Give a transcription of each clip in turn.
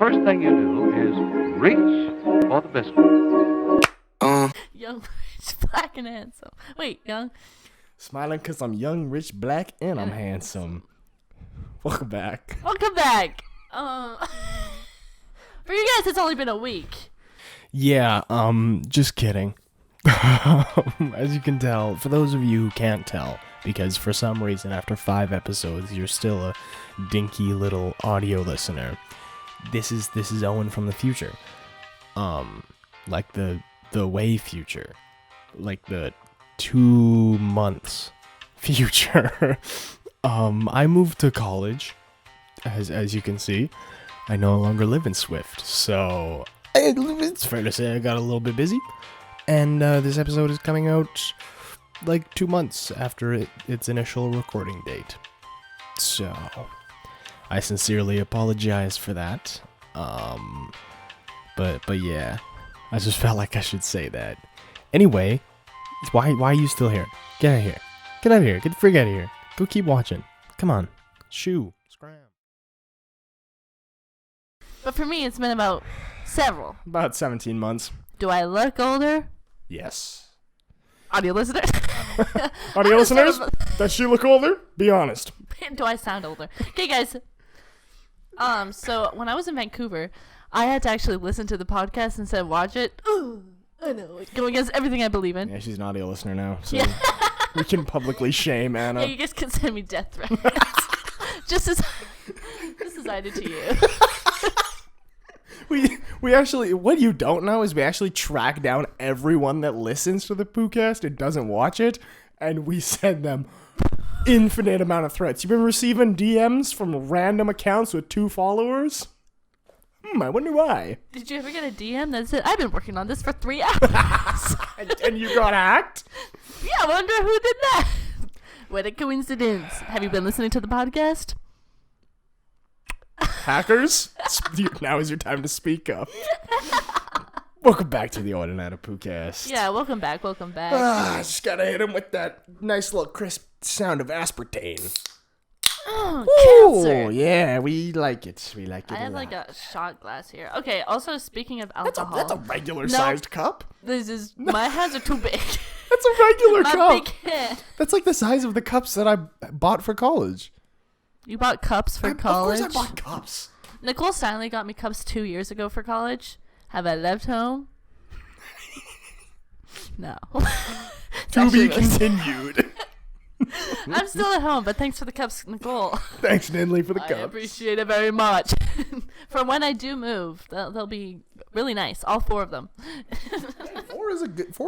first thing you do is reach for the biscuit. Young, rich, black, and handsome. Wait, young. Smiling because I'm young, rich, black, and I'm handsome. Welcome back. Welcome back. For you guys, it's only been a week. Yeah, just kidding. As you can tell, for those of you who can't tell, because for some reason after 5 episodes you're still a dinky little audio listener, this is Owen from the future. Like the way future. Like the 2 months future. I moved to college, as you can see. I no longer live in Swift, so it's fair to say I got a little bit busy. And this episode is coming out like 2 months after its initial recording date. So I sincerely apologize for that. But yeah, I just felt like I should say that. Anyway, why are you still here? Get out of here. Get out of here. Get the freak out of here. Go keep watching. Come on. Shoo. Scram. But for me, it's been about 17 months. Do I look older? Yes. Audio listeners? Audio listeners, does she look older? Be honest. Do I sound older? Okay, guys. So when I was in Vancouver, I had to actually listen to the podcast instead of watch it. I know. It's going against everything I believe in. Yeah, she's an audio listener now, so Yeah. we can publicly shame Anna. Yeah, you guys can send me death threats. just as I did to you. We actually, what you don't know is we actually track down everyone that listens to the Poocast and doesn't watch it, and we send them infinite amount of threats. You've been receiving DMs from random accounts with 2 followers? I wonder why. Did you ever get a DM that said, I've been working on this for 3 hours? And you got hacked? Yeah, I wonder who did that. What a coincidence. Have you been listening to the podcast? Hackers? Now is your time to speak up. Welcome back to the Owen and Anna Poocast. Yeah, welcome back. I just gotta hit him with that nice little crisp sound of aspartame. Oh, cancer. Yeah, we like it. We like it. I have like a shot glass here. Okay, also speaking of That's alcohol. a regular sized cup. My hands are too big. That's a regular My cup. big hand. That's like the size of the cups that I bought for college. You bought cups for college? Of course I bought cups. Nicole Stanley got me cups 2 years ago for college. Have I left home? No. To be continued. I'm still at home, but thanks for the cups, Nicole. Thanks, Ninley, for the I cups. appreciate it very much. For when I do move, they'll be really nice. All 4 of them. 4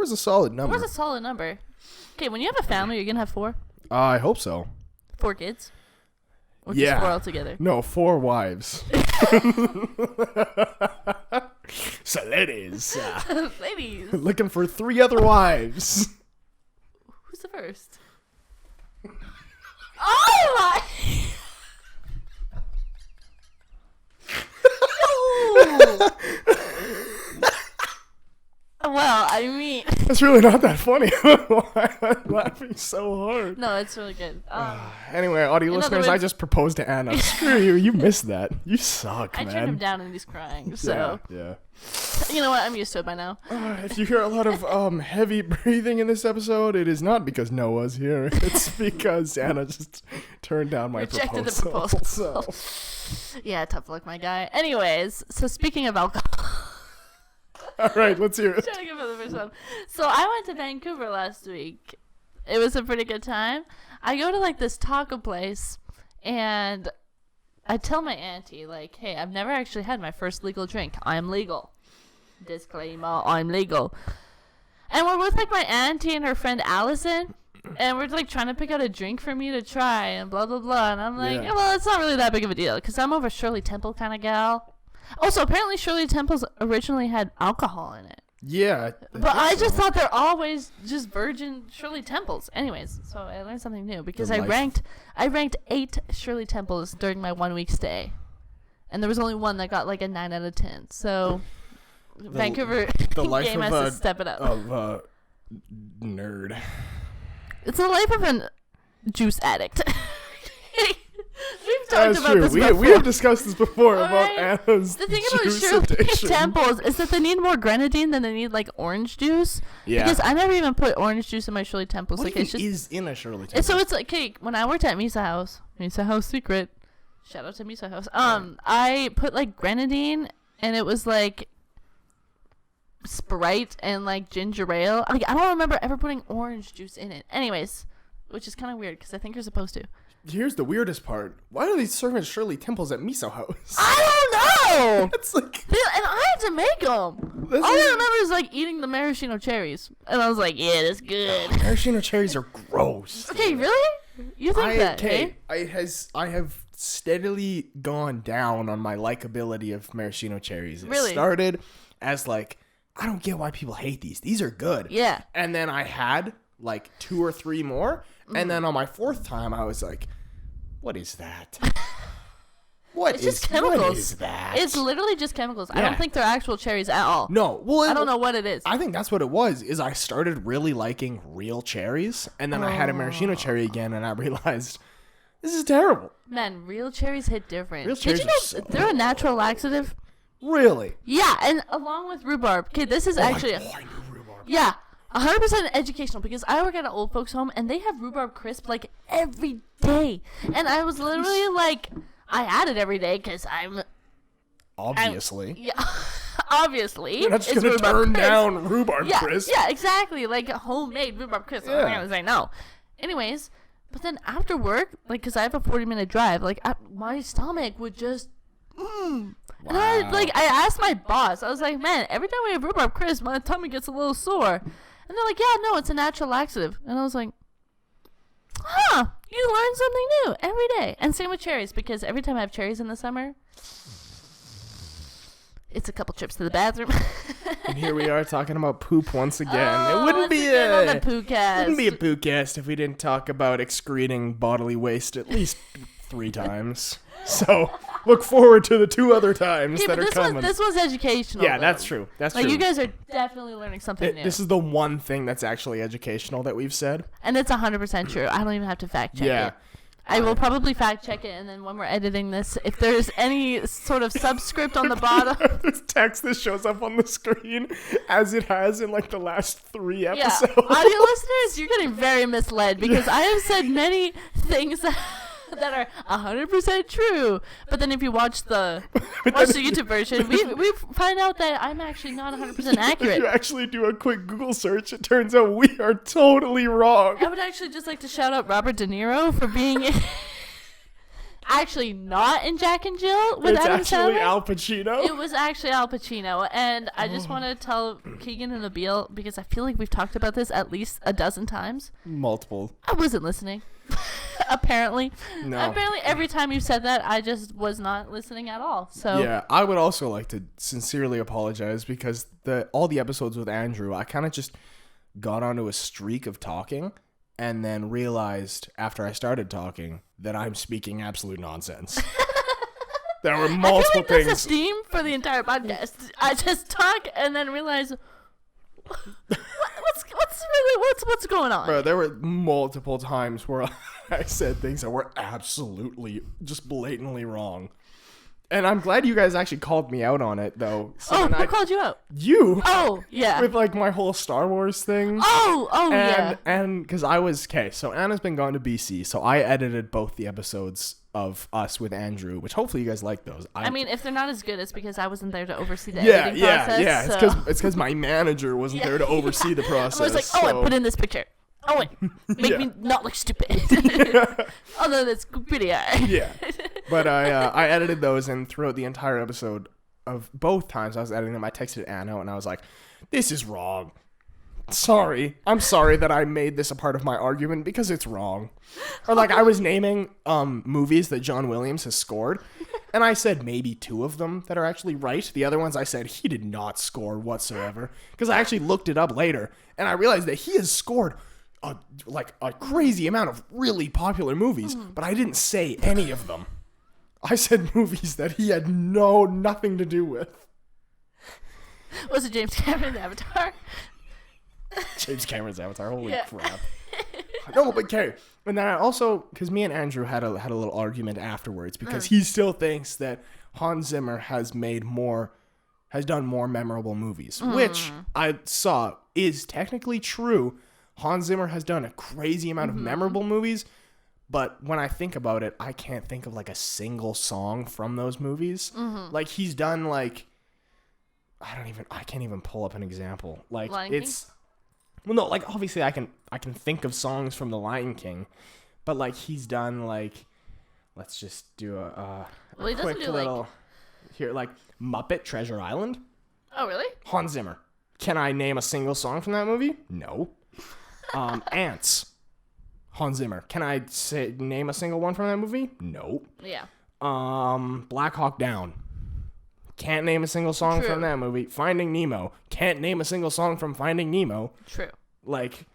is a solid number. 4 is a solid number. Okay, when you have a family, you're going to have 4? I hope so. 4 kids? Or Yeah. just 4 altogether? No, 4 wives. So ladies. Ladies. Looking for 3 other wives. Who's the first? Oh my! No! Well, I mean... That's really not that funny. Why am I laughing so hard? No, it's really good. Anyway, audio In other listeners, I words- just proposed to Anna. Screw you. You missed that. You suck, I man. turned him down and he's crying, so... Yeah. You know what? I'm used to it by now. If you hear a lot of heavy breathing in this episode, it is not because Noah's here. It's because Anna just turned down my Rejected proposal. the proposal. So. Yeah, tough luck, my guy. Anyways, so speaking of alcohol... All right, let's hear it. Trying to go for the first one. So I went to Vancouver last week. It was a pretty good time. I go to like this taco place, and I tell my auntie, like, hey, I've never actually had my first legal drink. I'm legal. Disclaimer, I'm legal. And we're with like my auntie and her friend Allison, and we're like trying to pick out a drink for me to try and blah blah blah. And I'm like, Yeah. well, it's not really that big of a deal because I'm over Shirley Temple kind of gal. Also, apparently Shirley Temple's originally had alcohol in it. Yeah. But I just thought they're always just virgin Shirley Temples. Anyways, so I learned something new because I ranked 8 Shirley Temples during my 1 week stay. And there was only one that got like a 9 out of 10. So Vancouver game has to step it up. Of a nerd. It's the life of a juice addict. We've talked about this before. We have discussed this before about Alright. Anna's The thing juice about Shirley addiction. Temples is that they need more grenadine than they need like orange juice. Yeah. Because I never even put orange juice in my Shirley Temples. What Like even it's just is in a Shirley Temple? so it's like, okay, when I worked at Misa House secret. Shout out to Misa House. I put like grenadine, and it was like Sprite and like ginger ale. Like I don't remember ever putting orange juice in it. Anyways, which is kind of weird because I think you're supposed to. Here's the weirdest part. Why are they serving Shirley Temples at Miso House? I don't know. It's like... And I had to make them. All I remember is like eating the maraschino cherries, and I was like, "Yeah, that's good." Maraschino cherries are gross. Okay, really? You think that? Eh? I have steadily gone down on my likability of maraschino cherries. It Really? started as like, I don't get why people hate these. These are good. Yeah. And then I had like 2 or 3 more, and then on my 4th time, I was like, "What is that? It's just chemicals. What is that?" It's literally just chemicals. I Yeah. don't think they're actual cherries at all. No, well, I don't know what it is. I think that's what it was. Is I started really liking real cherries, and then I had a maraschino cherry again, and I realized this is terrible. Man, real cherries hit different. Real Did cherries you are know so they're a natural laxative? Really? Yeah, and along with rhubarb. Okay, this is actually I knew rhubarb. yeah, 100% educational because I work at an old folks home and they have rhubarb crisp like every day, and I was literally like, I had it every day because I'm Obviously. yeah, obviously You're not just it's gonna rhubarb turn crisp. down rhubarb Yeah, crisp. yeah, exactly, like homemade rhubarb crisp. I'm Yeah. not gonna say no. Anyways, but then after work, like, cause I have a 40-minute drive, like my stomach would just. And I asked my boss, I was like, "Man, every time we have rhubarb crisp, my tummy gets a little sore." And they're like, "Yeah, no, it's a natural laxative." And I was like, "Huh, you learn something new every day." And same with cherries, because every time I have cherries in the summer, it's a couple trips to the bathroom. And here we are talking about poop once again. Oh, it wouldn't once be again a on the Poocast. wouldn't be a Poocast if we didn't talk about excreting bodily waste at least 3 times. So look forward to the 2 other times Yeah, that but are this coming. was educational. Yeah, though. that's true. That's Like, true. you guys are definitely learning something new. This is the one thing that's actually educational that we've said. And it's 100% true. I don't even have to fact check Yeah. it. I will probably fact check it, and then when we're editing this, if there's any sort of subscript on the bottom. This text that shows up on the screen as it has in like the last 3 Yeah, episodes. audio listeners, you're getting very misled because I have said many things that are 100% true, but then if you watch the YouTube version, we find out that I'm actually not 100% If accurate. you actually do a quick Google search, it turns out we are totally wrong. I would actually just like to shout out Robert De Niro for being actually not in Jack and Jill with It's Adam actually Sandler. Al Pacino. It was actually Al Pacino, and I just want to tell Keegan and Nabil, because I feel like we've talked about this at least a dozen times. Multiple. I wasn't listening. Apparently. No. Apparently every time you said that, I just was not listening at all. So Yeah, I would also like to sincerely apologize because all the episodes with Andrew, I kind of just got onto a streak of talking and then realized after I started talking that I'm speaking absolute nonsense. There were I feel multiple like that's things. a theme for the entire podcast. I just talk and then realize what's going on. Bro, there were multiple times where I said things that were absolutely just blatantly wrong. And I'm glad you guys actually called me out on it, though. So Oh, then who called you out? You! Oh, yeah. With, like, my whole Star Wars thing. Yeah. And, because I was, okay, so Anna's been gone to BC, so I edited both the episodes of us with Andrew, which hopefully you guys like those. I mean, if they're not as good, it's because I wasn't there to oversee the yeah, editing process. yeah. So. It's because my manager wasn't there to oversee the process. I was like, so. put in this picture. Make Yeah. me not look stupid. Although that's pretty hard. Yeah. But I edited those, and throughout the entire episode of both times I was editing them, I texted Anna, and I was like, this is wrong. Sorry. I'm sorry that I made this a part of my argument because it's wrong. Or like I was naming movies that John Williams has scored, and I said maybe 2 of them that are actually right. The other ones I said he did not score whatsoever, because I actually looked it up later, and I realized that he has scored a crazy amount of really popular movies, but I didn't say any of them. I said movies that he had nothing to do with. Was it James Cameron's Avatar? James Cameron's Avatar, holy Yeah. crap. No, but Carrie. And then I also, because me and Andrew had a little argument afterwards, because he still thinks that Hans Zimmer has done more memorable movies, which I saw is technically true. Hans Zimmer has done a crazy amount of memorable movies, but when I think about it, I can't think of like a single song from those movies. Like he's done like, I can't even pull up an example. Like Lion it's, well, no, like obviously I can think of songs from The Lion King, but like he's done like, let's just do a Well, he doesn't quick do, little like... here, like Muppet Treasure Island. Oh, really? Hans Zimmer. Can I name a single song from that movie? No. Ants. Hans Zimmer. Can I name a single one from that movie? No. Yeah. Black Hawk Down. Can't name a single song True. from that movie. Finding Nemo. Can't name a single song from Finding Nemo. True. Like,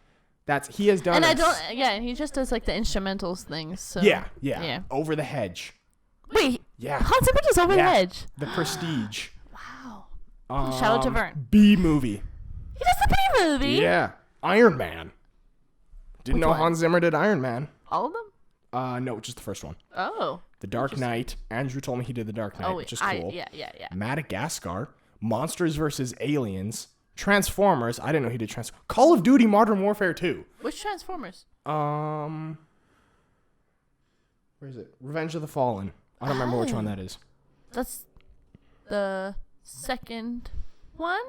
he has done. And and he just does like the instrumentals things. So. Yeah. Over the Hedge. Wait. Yeah. Hans Zimmer does Over the Hedge. The Prestige. Wow. Shout out to Vern. B movie. He does the B movie. Yeah. Iron Man. Didn't Which know one? Hans Zimmer did Iron Man. All of them? No, just the first one. Oh. The Dark Knight. Andrew told me he did The Dark Knight, which is cool. Yeah. Madagascar. Monsters vs. Aliens. Transformers. I didn't know he did Call of Duty Modern Warfare 2. Which Transformers? Where is it? Revenge of the Fallen. I don't remember which one that is. That's the second one?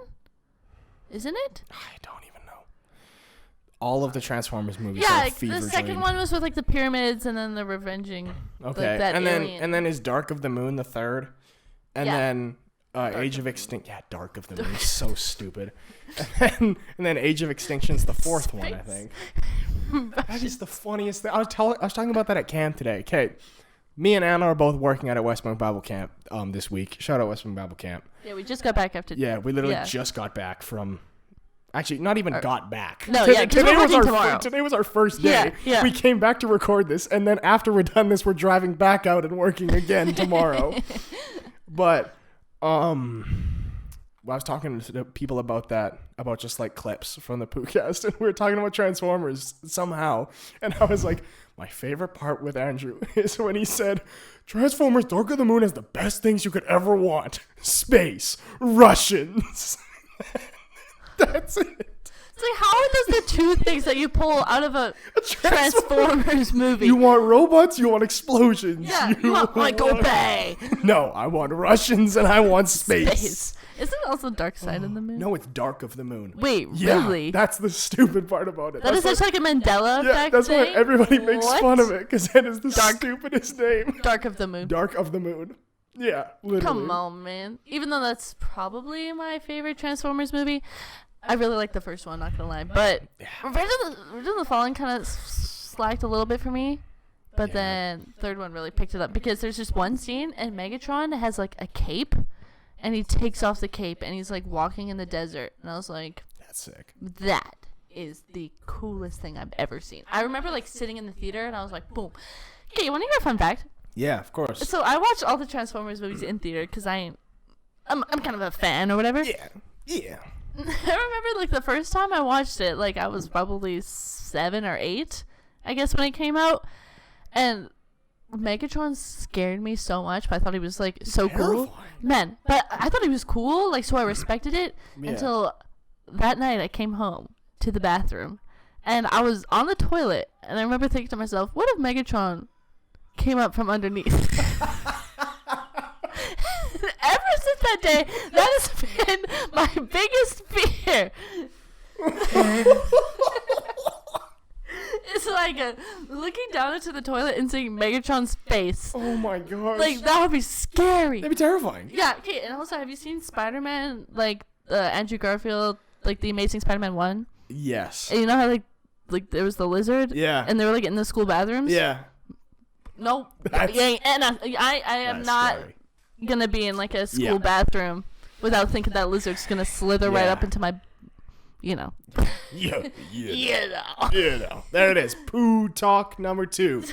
Isn't it? I don't even know. All of the Transformers movies Yeah, are like, fever the second one was with like the pyramids and then the revenging. Okay, that and alien. then is Dark of the Moon the third, and Yeah. then Age of Extinction. Yeah, Dark of the Moon is so stupid. And then Age of Extinction's the fourth one, I think. That is the funniest thing. I was talking about that at camp today. Okay, me and Anna are both working at a Westmount Bible Camp this week. Shout out Westmount Bible Camp. Yeah, we just got back after. Yeah, we literally just got back from. Actually, not even got back. No, yeah, 'cause we're working tomorrow. Today was our first day. Yeah. We came back to record this, and then after we're done this, we're driving back out and working again tomorrow. But I was talking to people about that, about just like clips from the Poocast, and we were talking about Transformers somehow, and I was like, my favorite part with Andrew is when he said, Transformers Dark of the Moon has the best things you could ever want. Space. Russians. That's it. It's like, how are those the two things that you pull out of a Transformers movie? You want robots, you want explosions. Yeah, you want Michael Bay. No, I want Russians and I want space. Isn't it also Dark Side of the Moon? No, it's Dark of the Moon. Wait, Yeah, really? that's the stupid part about it. That is such like a Mandela Yeah, effect that's why thing? everybody makes What? fun of it, because that is the stupidest name. Dark of the Moon. Dark of the Moon. Yeah, literally. Come on, man. Even though that's probably my favorite Transformers movie, I really like the first one, not gonna lie. But Revenge of the Fallen kind of slacked a little bit for me. But then third one really picked it up, because there's just one scene and Megatron has like a cape, and he takes off the cape and he's like walking in the desert, and I was like, That's sick. that is the coolest thing I've ever seen. I remember like sitting in the theater and I was like, boom. Okay, you want to hear a fun fact? Yeah, of course. So I watched all the Transformers movies in theater because I'm kind of a fan or whatever. Yeah. I remember like the first time I watched it, like I was probably 7 or 8, I guess, when it came out, and Megatron scared me so much, but I thought he was like so cool, man. But I thought he was cool, like, so I respected it until that night I came home to the bathroom, and I was on the toilet, and I remember thinking to myself, what if Megatron came up from underneath? Ever since that day, that has been my biggest fear. It's like looking down into the toilet and seeing Megatron's face. Oh my gosh. Like, that would be scary. That'd be terrifying. Yeah, okay, and also, have you seen Spider-Man, like, Andrew Garfield, like, The Amazing Spider-Man 1? Yes. And you know how, like there was the lizard? Yeah. And they were, like, in the school bathrooms? Yeah. Nope. That's- And I am That's not scary. gonna be in, like, a school Yeah. bathroom without thinking that lizard's gonna slither right Yeah. up into my, you know. Yeah. You know. You know. There it is. Poo Talk number 2.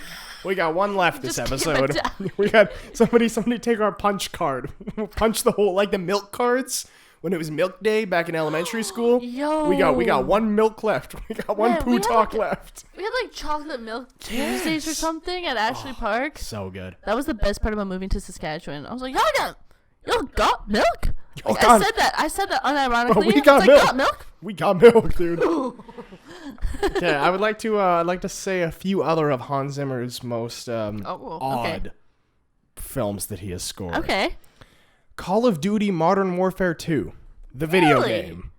We got one left this Just keep episode. it down. We got somebody take our punch card. We'll punch the whole, like the milk cards. when it was milk day back in elementary school. Yo. We got one milk left. We got one Man, poo talk left. We had like chocolate milk Tuesdays or something at Ashley Park. So good. That was the best part about moving to Saskatchewan. I was like, y'all got milk? Oh, Like, God. I said that unironically. We got milk. Got milk? We got milk, dude. Okay, I would like to say a few other of Hans Zimmer's most odd films that he has scored. Okay. Call of Duty Modern Warfare 2, the video game.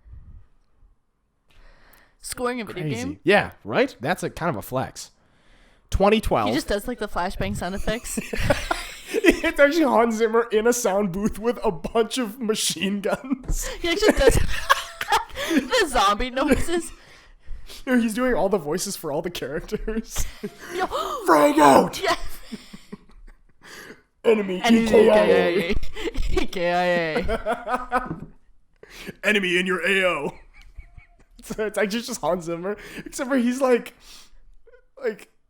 Scoring a video game? Yeah, right? That's a kind of a flex. 2012. He just does like the flashbang sound effects. It's actually Hans Zimmer in a sound booth with a bunch of machine guns. He actually does the zombie noises. He's doing all the voices for all the characters. Yo, Frag out! yeah. Enemy EKIA. EKIA. EKIA. Enemy in your AO. So it's actually just Hans Zimmer, except for he's like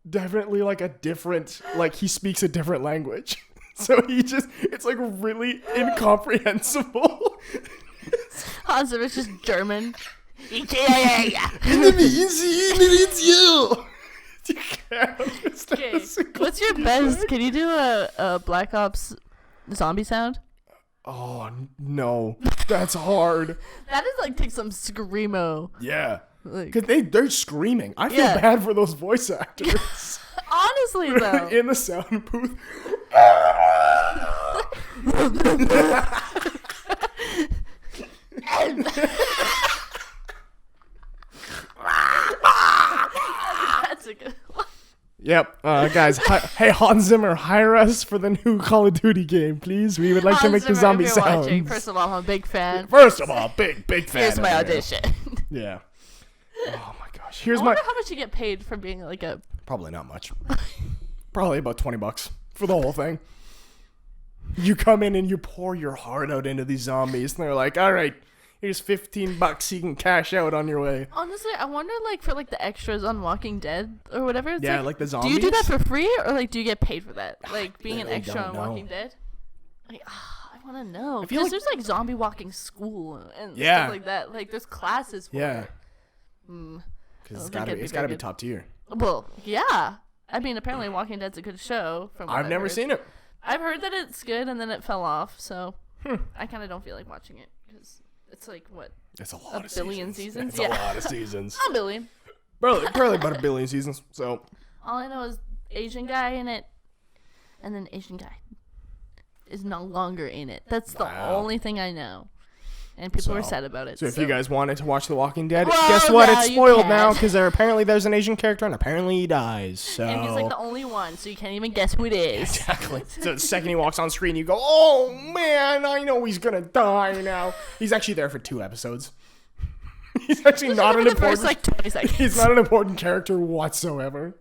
definitely like a different, like he speaks a different language. So it's like really incomprehensible. Hans Zimmer's just German. EKIA. Enemy is you. Okay. What's your best? Can you do a Black Ops zombie sound? Oh no, that's hard. That is like take some screamo. Yeah, Like, because they're screaming. I feel Yeah. bad for those voice actors honestly though. in the sound booth. That's a good one. Yep, guys. Hey, Hans Zimmer, hire us for the new Call of Duty game, please. We would like to Hans make the Zimmer, zombie if you're watching, sounds. first of all, I'm a big fan. First of all, big fan. Here's my of you. audition. Yeah. Oh my gosh. I Here's my. wonder how much you get paid for being like a. Probably not much. Probably about $20 for the whole thing. You come in and you pour your heart out into these zombies, and they're like, "All right, here's $15 you can cash out on your way." Honestly, I wonder like for like the extras on Walking Dead or whatever. It's Yeah, like the Do zombies. you do that for free or like do you get paid for that? Like being an really extra don't on know. Walking Dead. Like, I want to know feel because like- there's like zombie walking school and Yeah. stuff like that. Like there's classes for Yeah. it. Mm. Because I don't think it's it'd be gotta very be good. top tier. Well, yeah. I mean, apparently Walking Dead's a good show. From what I've never heard. seen it. I've heard that it's good and then it fell off, so I kind of don't feel like watching it because it's like what It's a lot of billion seasons. seasons? It's Yeah. a lot of seasons. a billion. Probably about a billion seasons. So All I know is Asian guy in it, and then Asian guy is no longer in it. That's the Wow. only thing I know, and people were So- sad about it. So if you guys wanted to watch The Walking Dead, Well, guess what? now It's you spoiled can. now because apparently there's an Asian character and apparently he dies. So and he's like the only one, so you can't even guess who it is. exactly. So the second he walks on screen, you go, "Oh man, I know he's gonna die now." He's actually there for 2 episodes. He's actually not an For the first important. like 20 seconds. He's not an important character whatsoever.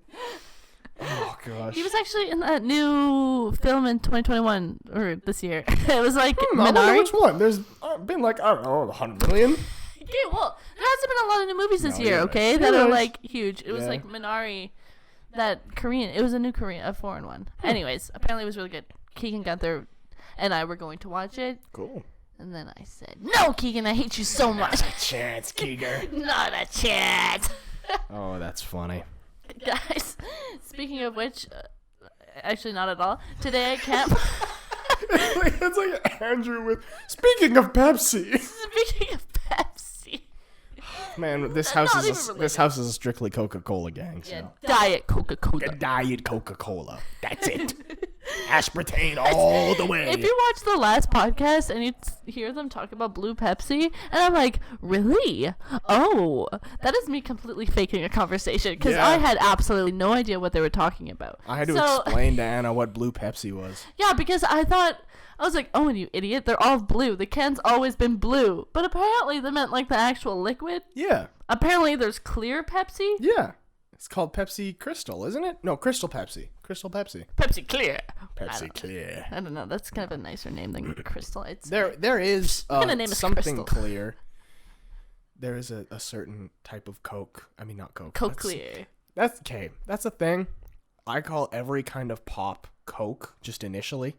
Oh gosh. He was actually in that new film in 2021 or this year. It was like I wonder Minari. which one? There's been like, I don't know, 100 million. Okay, well, there hasn't been a lot of new movies this No, year, you're okay, right. that You're are right. like huge. It was Yeah. like Minari, that Korean. It was a new a foreign one. Anyways, apparently it was really good. Keegan got there, and I were going to watch it, Cool. and then I said, "No, Keegan, I hate you so much. Chance, Keeger. Not a chance." Oh, that's funny. Guys, speaking of which, actually not at all. Today at camp. It's like Andrew with. Speaking of Pepsi, Speaking of Pepsi. man, this Not house even is related. this house is a strictly Coca-Cola gang. So. Yeah, Diet Coca-Cola. Diet Coca-Cola. That's it. Aspartame all the way. If you watch the last podcast and you hear them talk about blue Pepsi, and I'm like, really? Oh, that is me completely faking a conversation because Yeah. I had absolutely no idea what they were talking about. I had to So- explain to Anna what blue Pepsi was. Yeah, because I was like, Owen, you idiot, they're all blue. The can's always been blue. But apparently they meant like the actual liquid. Yeah. Apparently there's clear Pepsi. Yeah. It's called Pepsi Crystal, isn't it? No, Crystal Pepsi. Crystal Pepsi. Pepsi Clear. Pepsi Clear. I don't know. That's kind of a nicer name than Crystal. It's There is gonna name us something Crystal. clear. There is a certain type of Coke. I mean, not Coke. Coke That's- Clear. That's okay. That's a thing. I call every kind of pop Coke, just initially.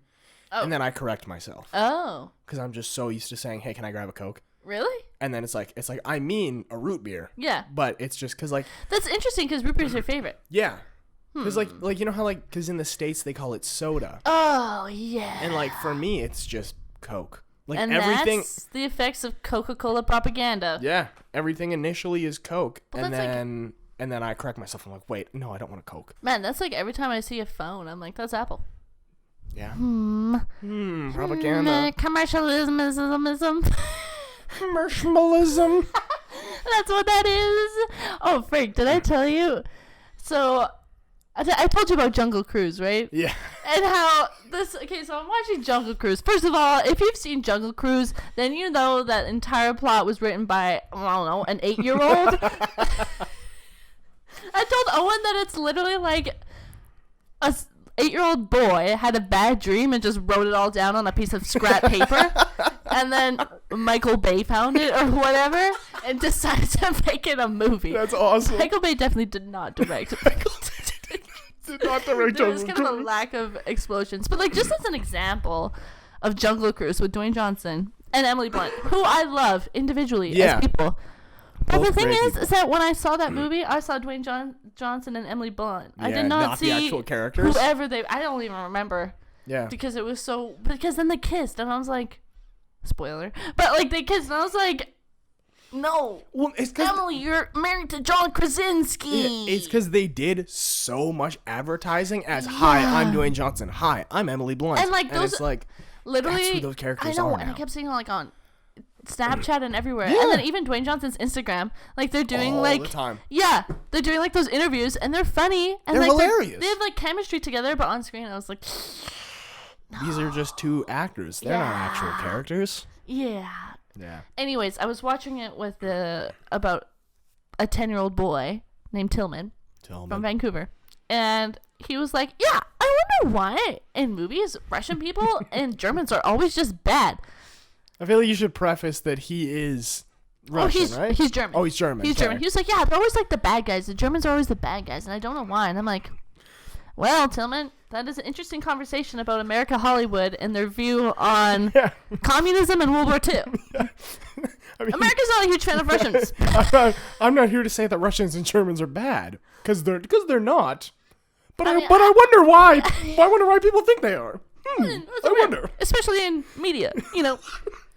Oh. And then I correct myself. Oh. Because I'm just so used to saying, hey, can I grab a Coke? Really? And then it's like I mean a root beer. Yeah. But it's just because like. That's interesting because root beer is your favorite. Yeah. Because like you know how like because in the States they call it soda. Oh yeah. And like for me it's just Coke. Like and everything. That's the effects of Coca-Cola propaganda. Yeah. Everything initially is Coke, Well, and then I correct myself. I'm like, wait, no, I don't want a Coke. Man, that's like every time I see a phone, I'm like, that's Apple. Yeah. Propaganda. Commercialism. Commercialism. That's what that is. Oh, Frank, did I tell you? So, I told you about Jungle Cruise, right? Yeah. And how this... Okay, so I'm watching Jungle Cruise. First of all, if you've seen Jungle Cruise, then you know that entire plot was written by, I don't know, an 8-year-old. I told Owen that it's literally like a 8-year-old boy had a bad dream and just wrote it all down on a piece of scrap paper. And then Michael Bay found it or whatever and decided to make it a movie. That's awesome. Michael Bay definitely did not direct. Did not direct. There was kind of a lack of explosions. But like just as an example of Jungle Cruise with Dwayne Johnson and Emily Blunt, who I love individually as people. But Both the thing great is that when I saw that movie, I saw Dwayne Johnson and Emily Blunt. I did not see the actual characters. whoever they. I don't even remember. Yeah. Because it was so. Because then they kissed, and I was like, spoiler. But like they kissed, and I was like, no. Well, it's because Emily, you're married to John Krasinski. it's because they did so much advertising as hi, I'm Dwayne Johnson. Hi, I'm Emily Blunt. And like those, it's like literally, that's who those characters I know, are and now. I kept seeing like on Snapchat and everywhere. Yeah. And then even Dwayne Johnson's Instagram, like they're doing all like the time. Yeah, they're doing like those interviews and they're funny and They're like hilarious. they have like chemistry together, but on screen I was like, These are just two actors. They're not actual characters. yeah. Yeah. Anyways, I was watching it with about a 10-year-old boy named Tillman from Vancouver, and he was like, "Yeah, I wonder why in movies Russian people and Germans are always just bad." I feel like you should preface that he is Russian, right? He's German. Oh, he's German. He's German. He was like, yeah, they're always like the bad guys. The Germans are always the bad guys, and I don't know why. And I'm like, well, Tillman, that is an interesting conversation about America Hollywood and their view on communism and World War II. I mean, America's not a huge fan of Russians. I'm not here to say that Russians and Germans are bad, because they're not. But I mean, wonder why. I wonder why people think they are. It's I weird, wonder. especially in media. You know,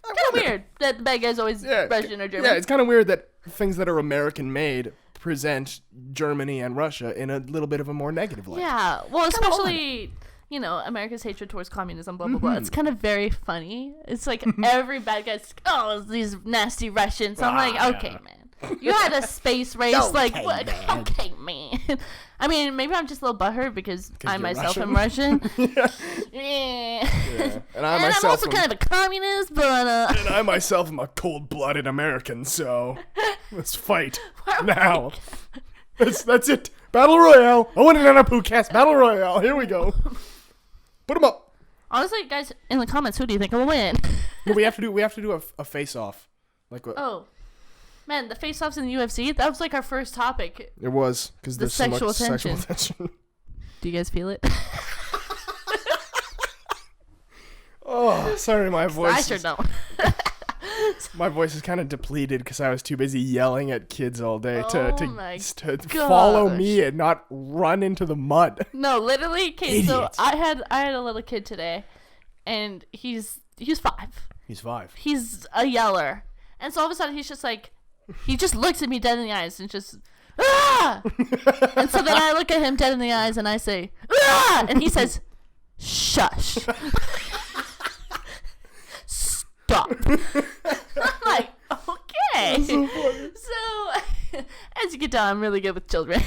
kind of weird that the bad guy's always Russian or German. Yeah, it's kind of weird that things that are American made present Germany and Russia in a little bit of a more negative light. Yeah, well, especially, you know, America's hatred towards communism, blah, blah, blah. It's kind of very funny. It's like every bad guy's, oh, these nasty Russians. I'm like, okay, man. You had a space race. Okay, like, what? man. Okay, man. I mean, maybe I'm just a little butthurt because I you're myself Russian? am Russian. Yeah. And And I'm also kind of a communist, but, And I myself am a cold-blooded American, so let's fight now. That's it. Battle Royale. Owen and Anna Poocast. Battle Royale. Here we go. Put them up. honestly, guys, in the comments, who do you think will win? No, we have to do a face-off. Like what? Oh. Man, the face-offs in the UFC, that was like our first topic. It was because there's so much sexual sexual tension. tension. Do you guys feel it? Oh, sorry, my voice. I sure don't. My voice is kind of depleted because I was too busy yelling at kids all day Oh my to follow me gosh. and not run into the mud. No, literally, okay, so Idiots. I had a little kid today, and he's 5. He's 5. He's a yeller. And so all of a sudden he's just like, he just looks at me dead in the eyes and just, ah! And so then I look at him dead in the eyes and I say, ah! And he says, shush. Stop. I'm like, okay. So, as you can tell, I'm really good with children.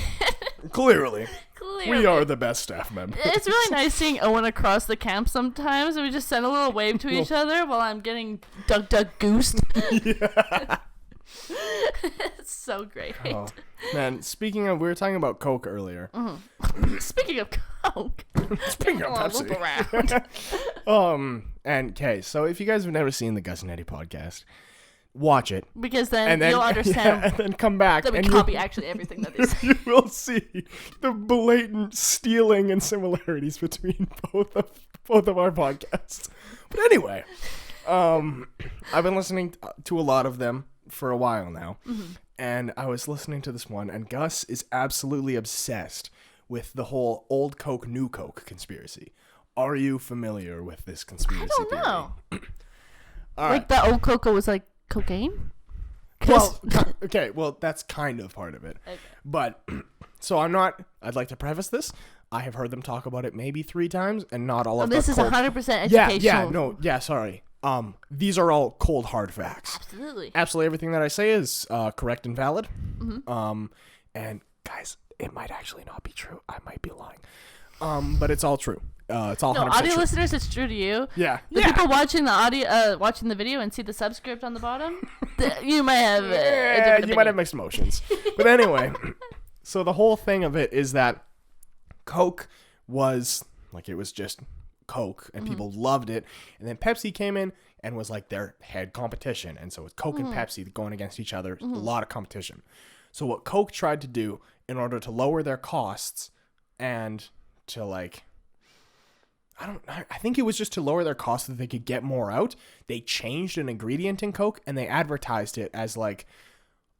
Clearly. Clearly. We are the best staff members. It's really nice seeing Owen across the camp sometimes. We just send a little wave to each other while I'm getting duck goosed. Yeah. It's so great. Oh, man, speaking of, we were talking about Coke earlier. Speaking of Coke. Speaking of Come on, loop Pepsi. around. And okay, so if you guys have never seen the Gus and Eddie podcast, watch it. Because then, And then you'll understand and then come back. that we and copy actually everything that they say. you will see the blatant stealing and similarities between both of our podcasts. But anyway, I've been listening to a lot of them for a while now, and I was listening to this one, and Gus is absolutely obsessed with the whole old Coke, new Coke conspiracy. Are you familiar with this conspiracy I don't theory? know. All Like, the old Cocoa was like cocaine? Well, okay, well, that's kind of part of it. Okay. But, so I'd like to preface this. I have heard them talk about it maybe 3 times, and not all of This is cold... 100% educational. sorry. These are all cold, hard facts. Absolutely. Absolutely everything that I say is correct and valid. And, guys, it might actually not be true. I might be lying. But it's all true. It's all 100% audio true. listeners, it's true to you. Yeah. The people watching the audio, watching the video and see the subscript on the bottom, you might have a different you opinion. might have mixed emotions. But anyway, so the whole thing of it is that Coke was, like, it was just Coke, and people loved it. And then Pepsi came in and was, like, their head competition. And so it's Coke and Pepsi going against each other. A lot of competition. So what Coke tried to do in order to lower their costs and to, like... I think it was just to lower their costs so that they could get more out. They changed an ingredient in Coke and they advertised it as like,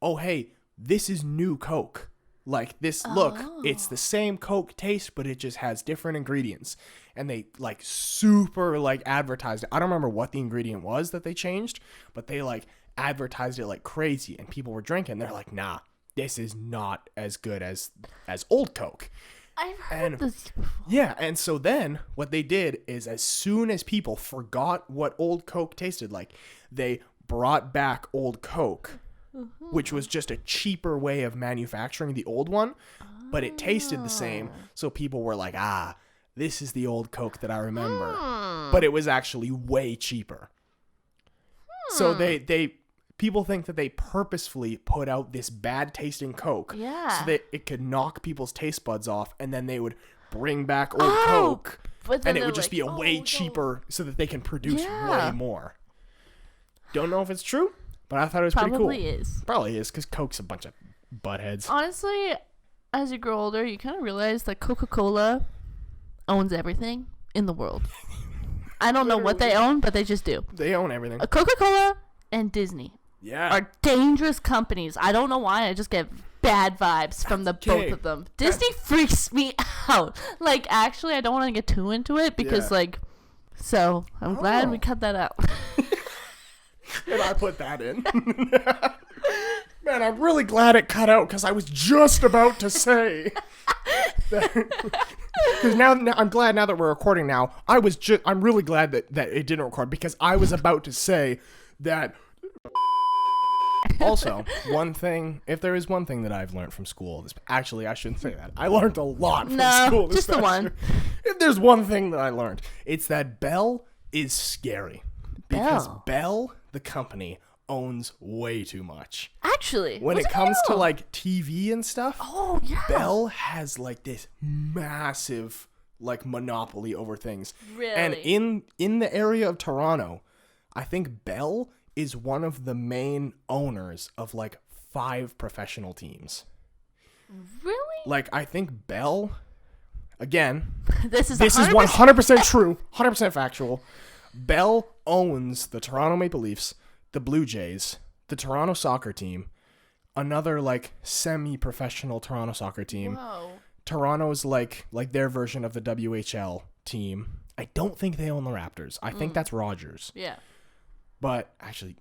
oh, hey, this is new Coke. Like this, look, it's the same Coke taste, but it just has different ingredients. And they like super like advertised it. I don't remember what the ingredient was that they changed, but they like advertised it like crazy and people were drinking. They're like, nah, this is not as good as old Coke. I've heard this before. Yeah, and so then what they did is as soon as people forgot what old Coke tasted like, they brought back old Coke, which was just a cheaper way of manufacturing the old one, but it tasted the same, so people were like, this is the old Coke that I remember. But it was actually way cheaper. So people think that they purposefully put out this bad tasting Coke so that it could knock people's taste buds off, and then they would bring back old Coke, and it would just be a way cheaper so that they can produce way more. Don't know if it's true, but I thought it was pretty cool. Probably is, because Coke's a bunch of buttheads. Honestly, as you grow older, you kind of realize that Coca-Cola owns everything in the world. I don't know what they own, but they just do. They own everything. Coca-Cola and Disney. Are dangerous companies. I don't know why. I just get bad vibes from both of them. Disney freaks me out. Like, actually, I don't want to get too into it because, so I'm glad we cut that out. And I put that in. Man, I'm really glad it cut out because I was just about to say. Because now I'm glad now that we're recording now. I'm really glad that it didn't record because I was about to say that. Also, if there is one thing that I've learned from school, actually I shouldn't say that. I learned a lot from school. Just the one. If there's one thing that I learned, it's that Bell is scary. Because Bell, the company, owns way too much. Actually. When it comes to like TV and stuff, Bell has like this massive like monopoly over things. Really? And in the area of Toronto, I think Bell is one of the main owners of like 5 professional teams. Really? Like, I think Bell, again, this is 100% true, 100% factual. Bell owns the Toronto Maple Leafs, the Blue Jays, the Toronto soccer team, another like semi-professional Toronto soccer team. Whoa. Toronto's like their version of the WHL team. I don't think they own the Raptors. I think that's Rogers. Yeah. But actually,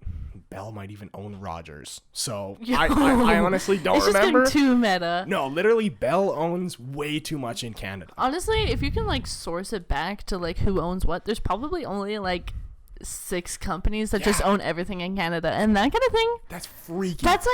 Bell might even own Rogers. So I honestly don't remember. It's just too meta. No, literally, Bell owns way too much in Canada. Honestly, if you can like source it back to like who owns what, there's probably only like 6 companies that just own everything in Canada, and that kind of thing. That's freaky. That's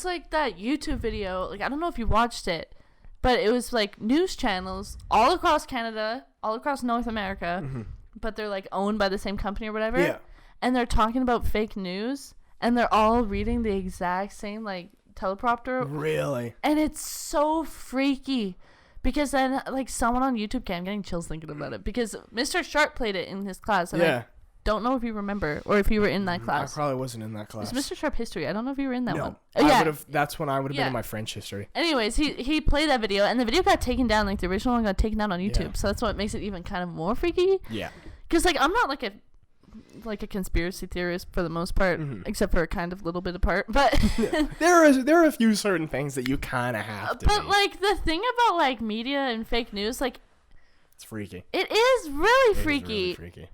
like that YouTube video. Like, I don't know if you watched it, but it was like news channels all across Canada, all across North America, but they're like owned by the same company or whatever. Yeah. And they're talking about fake news, and they're all reading the exact same like teleprompter. Really? And it's so freaky, because then like someone on YouTube I'm getting chills thinking about it, because Mr. Sharp played it in his class, and I don't know if you remember or if you were in that class. I probably wasn't in that class. It's Mr. Sharp History. I don't know if you were in that one. No, Yeah. That's when I would have been in my French history. Anyways, he played that video, and the video got taken down. Like, the original one got taken down on YouTube. Yeah. So that's what makes it even kind of more freaky. Yeah. Because, like, I'm not like a conspiracy theorist for the most part, except for a kind of little bit apart. But there are a few certain things that you kind of have to. But like, the thing about like media and fake news, like, it's freaky. It is really freaky. It is really freaky.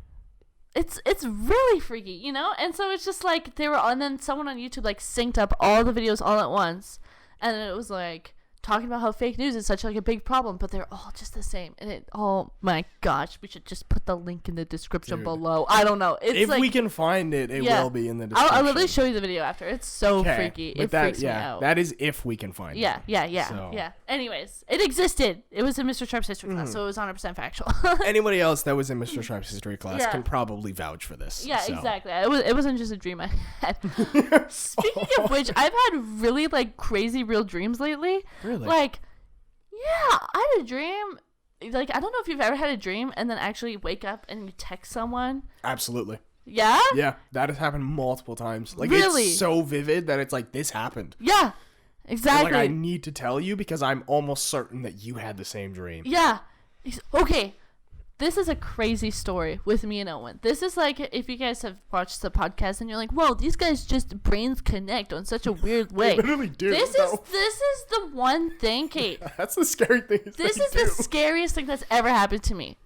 It's really freaky, you know? And so it's just like and then someone on YouTube like synced up all the videos all at once, and it was like talking about how fake news is such like a big problem, but they're all just the same. And oh my gosh, we should just put the link in the description below. I don't know. It's if we can find it, it will be in the description. I'll literally show you the video after. It's so freaky. It freaks me out. That is if we can find it. Yeah. Anyways, it existed. It was in Mr. Sharp's history class, so it was 100% factual. Anybody else that was in Mr. Sharp's history class can probably vouch for this. Yeah, so. Exactly. It wasn't just a dream I had. Speaking of which, I've had really like crazy real dreams lately. Really? Like, yeah, I had a dream. Like, I don't know if you've ever had a dream and then actually wake up and you text someone. Absolutely. Yeah? Yeah, that has happened multiple times. Like, really? It's so vivid that it's like, this happened. Yeah, exactly. And, like, I need to tell you because I'm almost certain that you had the same dream. Yeah. Okay. This is a crazy story with me and Owen. This is like, if you guys have watched the podcast and you're like, whoa, these guys just brains connect on such a weird way. They literally do. This is the one thing, Kate. That's the scary thing. This is the scariest thing that's ever happened to me.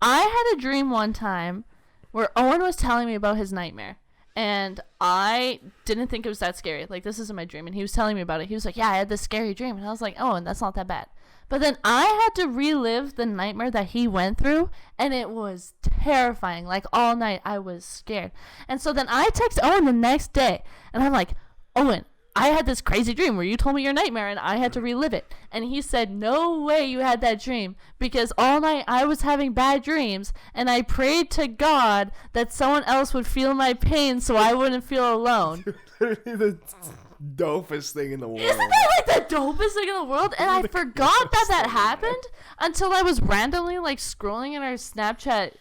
I had a dream one time where Owen was telling me about his nightmare. And I didn't think it was that scary. Like, this isn't my dream. And he was telling me about it. He was like, yeah, I had this scary dream. And I was like, oh, and that's not that bad. But then I had to relive the nightmare that he went through, and it was terrifying. Like, all night, I was scared. And so then I text Owen the next day, and I'm like, Owen, I had this crazy dream where you told me your nightmare, and I had to relive it. And he said, no way you had that dream, because all night I was having bad dreams, and I prayed to God that someone else would feel my pain so I wouldn't feel alone. The dopest thing in the world. Isn't that like the dopest thing in the world? And I forgot that happened until I was randomly like scrolling in our Snapchat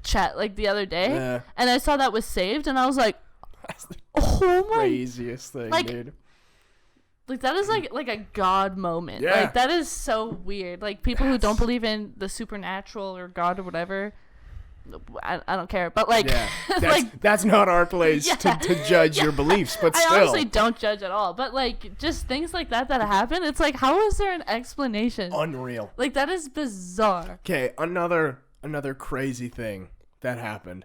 chat like the other day, and I saw that was saved, and I was like, that's the craziest thing, like, dude. Like, that is like a God moment. Yeah. Like, that is so weird. Like, people who don't believe in the supernatural or God or whatever, I don't care, but like, that's not our place to judge your beliefs, but still. I honestly don't judge at all, but like, just things like that happen, it's like, how is there an explanation? Unreal. Like, that is bizarre. Okay, another crazy thing that happened.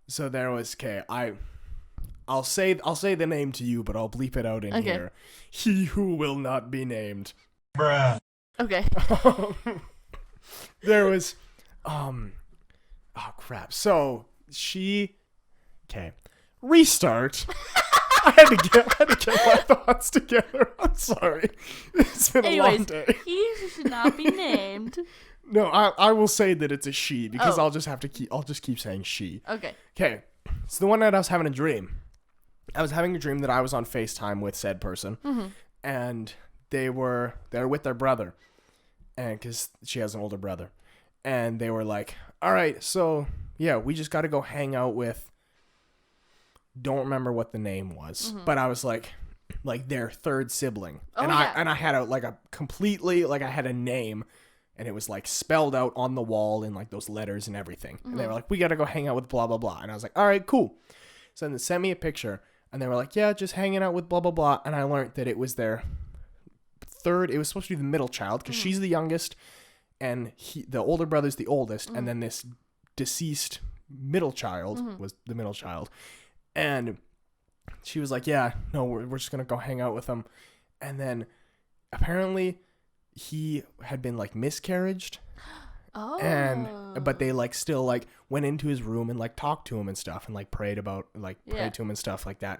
So there was, I'll say the name to you, but I'll bleep it out in here. He who will not be named. Bruh. Okay. There was, oh crap. So restart. I had to get my thoughts together. I'm sorry. It's been a long day. He should not be named. No, I will say that it's a she because Oh. I'll just keep saying she. Okay. Okay. So the one night I was having a dream. I was having a dream that I was on FaceTime with said person, and they're with their brother, and because she has an older brother, and they were like, "All right, so yeah, we just got to go hang out with." Don't remember what the name was, but I was like their third sibling, and I had I had a name, and it was like spelled out on the wall in like those letters and everything, and they were like, "We got to go hang out with blah blah blah," and I was like, "All right, cool." So then they sent me a picture. And they were like, yeah, just hanging out with blah, blah, blah. And I learned that it was their third. It was supposed to be the middle child because she's the youngest. And the older brother's the oldest. And then this deceased middle child was the middle child. And she was like, yeah, no, we're just going to go hang out with him. And then apparently he had been like miscarriaged. Oh. But they like still like went into his room and like talked to him and stuff and like prayed to him and stuff like that.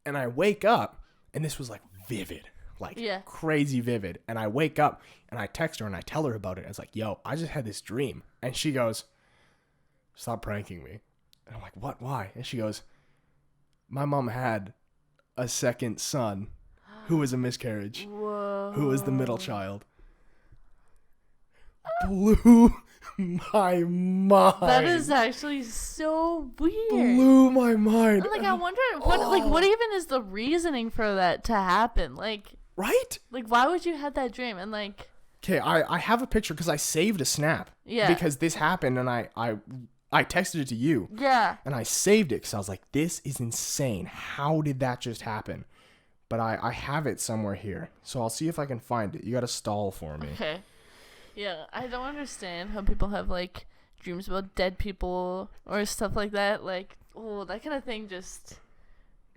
And I wake up and this was like vivid, like crazy vivid. And I wake up and I text her and I tell her about it. I was like, yo, I just had this dream. And she goes, stop pranking me. And I'm like, what? Why? And she goes, my mom had a second son who was a miscarriage. Whoa. Who was the middle child. Blew my mind. That is actually so weird. Blew my mind. Like, I wonder what even is the reasoning for that to happen? Like, right? Like, why would you have that dream? And like, okay, I have a picture because I saved a snap. Yeah. Because this happened and I texted it to you. Yeah. And I saved it because I was like, this is insane. How did that just happen? But I have it somewhere here. So I'll see if I can find it. You got to stall for me. Okay. Yeah, I don't understand how people have, like, dreams about dead people or stuff like that. Like, oh, that kind of thing just...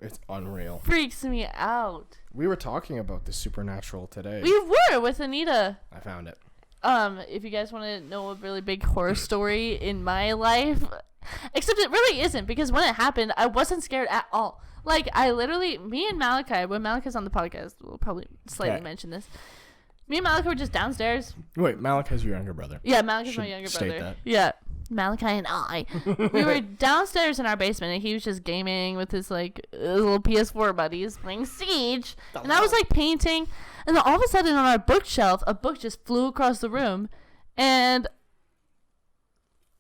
It's unreal. Freaks me out. We were talking about the supernatural today. We were with Anita. I found it. If you guys want to know a really big horror story in my life, except it really isn't, because when it happened, I wasn't scared at all. Like, I literally, me and Malachi, when Malachi's on the podcast, we'll probably slightly mention this. Me and Malachi were just downstairs. Wait, Malachi's your younger brother. Yeah, Malachi's my younger brother. That. Yeah, Malachi and I. We were downstairs in our basement, and he was just gaming with his, like, little PS4 buddies, playing Siege. And I was, like, painting. And then all of a sudden, on our bookshelf, a book just flew across the room. And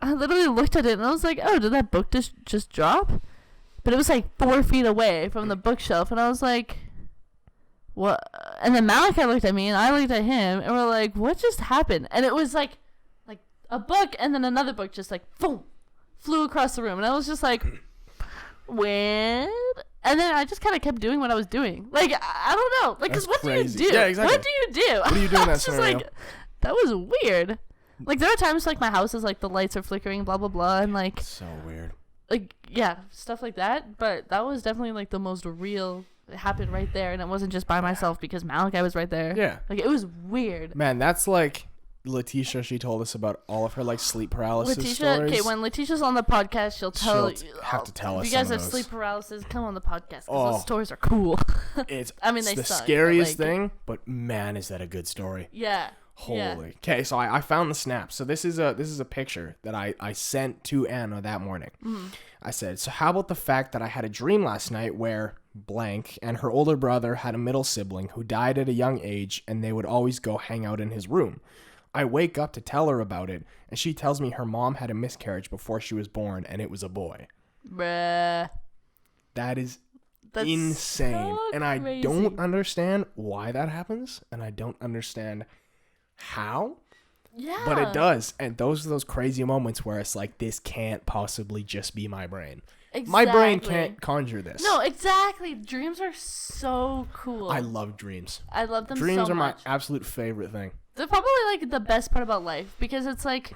I literally looked at it, and I was like, oh, did that book just drop? But it was, like, 4 feet away from the bookshelf. And I was like... what? And then Malachi looked at me and I looked at him and we're like, what just happened? And it was like a book and then another book just like boom flew across the room and I was just like, when? And then I just kind of kept doing what I was doing. Like, I don't know. Like, because what crazy. do you do? Yeah, exactly. What do you do? What do you do in that just scenario? like, that was weird. Like, there are times like my house is like the lights are flickering, blah blah blah, and like so weird. Like, yeah, stuff like that. But that was definitely like the most real. It happened right there, and it wasn't just by myself because Malachi was right there. Yeah. Like, it was weird. Man, that's like Letitia. She told us about all of her, like, sleep paralysis stories. Okay, when Letitia's on the podcast, she'll have to tell us if you guys some have of those. sleep paralysis, come on the podcast, because those stories are cool. It's I mean, they the suck, scariest but, like, thing, but man, is that a good story. Yeah. Holy. Okay, so I found the snap. So this is a picture that I sent to Anna that morning. Mm-hmm. I said, so how about the fact that I had a dream last night where blank and her older brother had a middle sibling who died at a young age and they would always go hang out in his room. I wake up to tell her about it and she tells me her mom had a miscarriage before she was born and it was a boy. Bruh. That's insane. So and I crazy. don't understand why that happens and I don't understand how. Yeah. But it does. And those are those crazy moments where it's like, this can't possibly just be my brain. Exactly. My brain can't conjure this. No, exactly. Dreams are so cool. I love dreams. I love them so much. Dreams are my absolute favorite thing. They're probably like the best part about life because it's like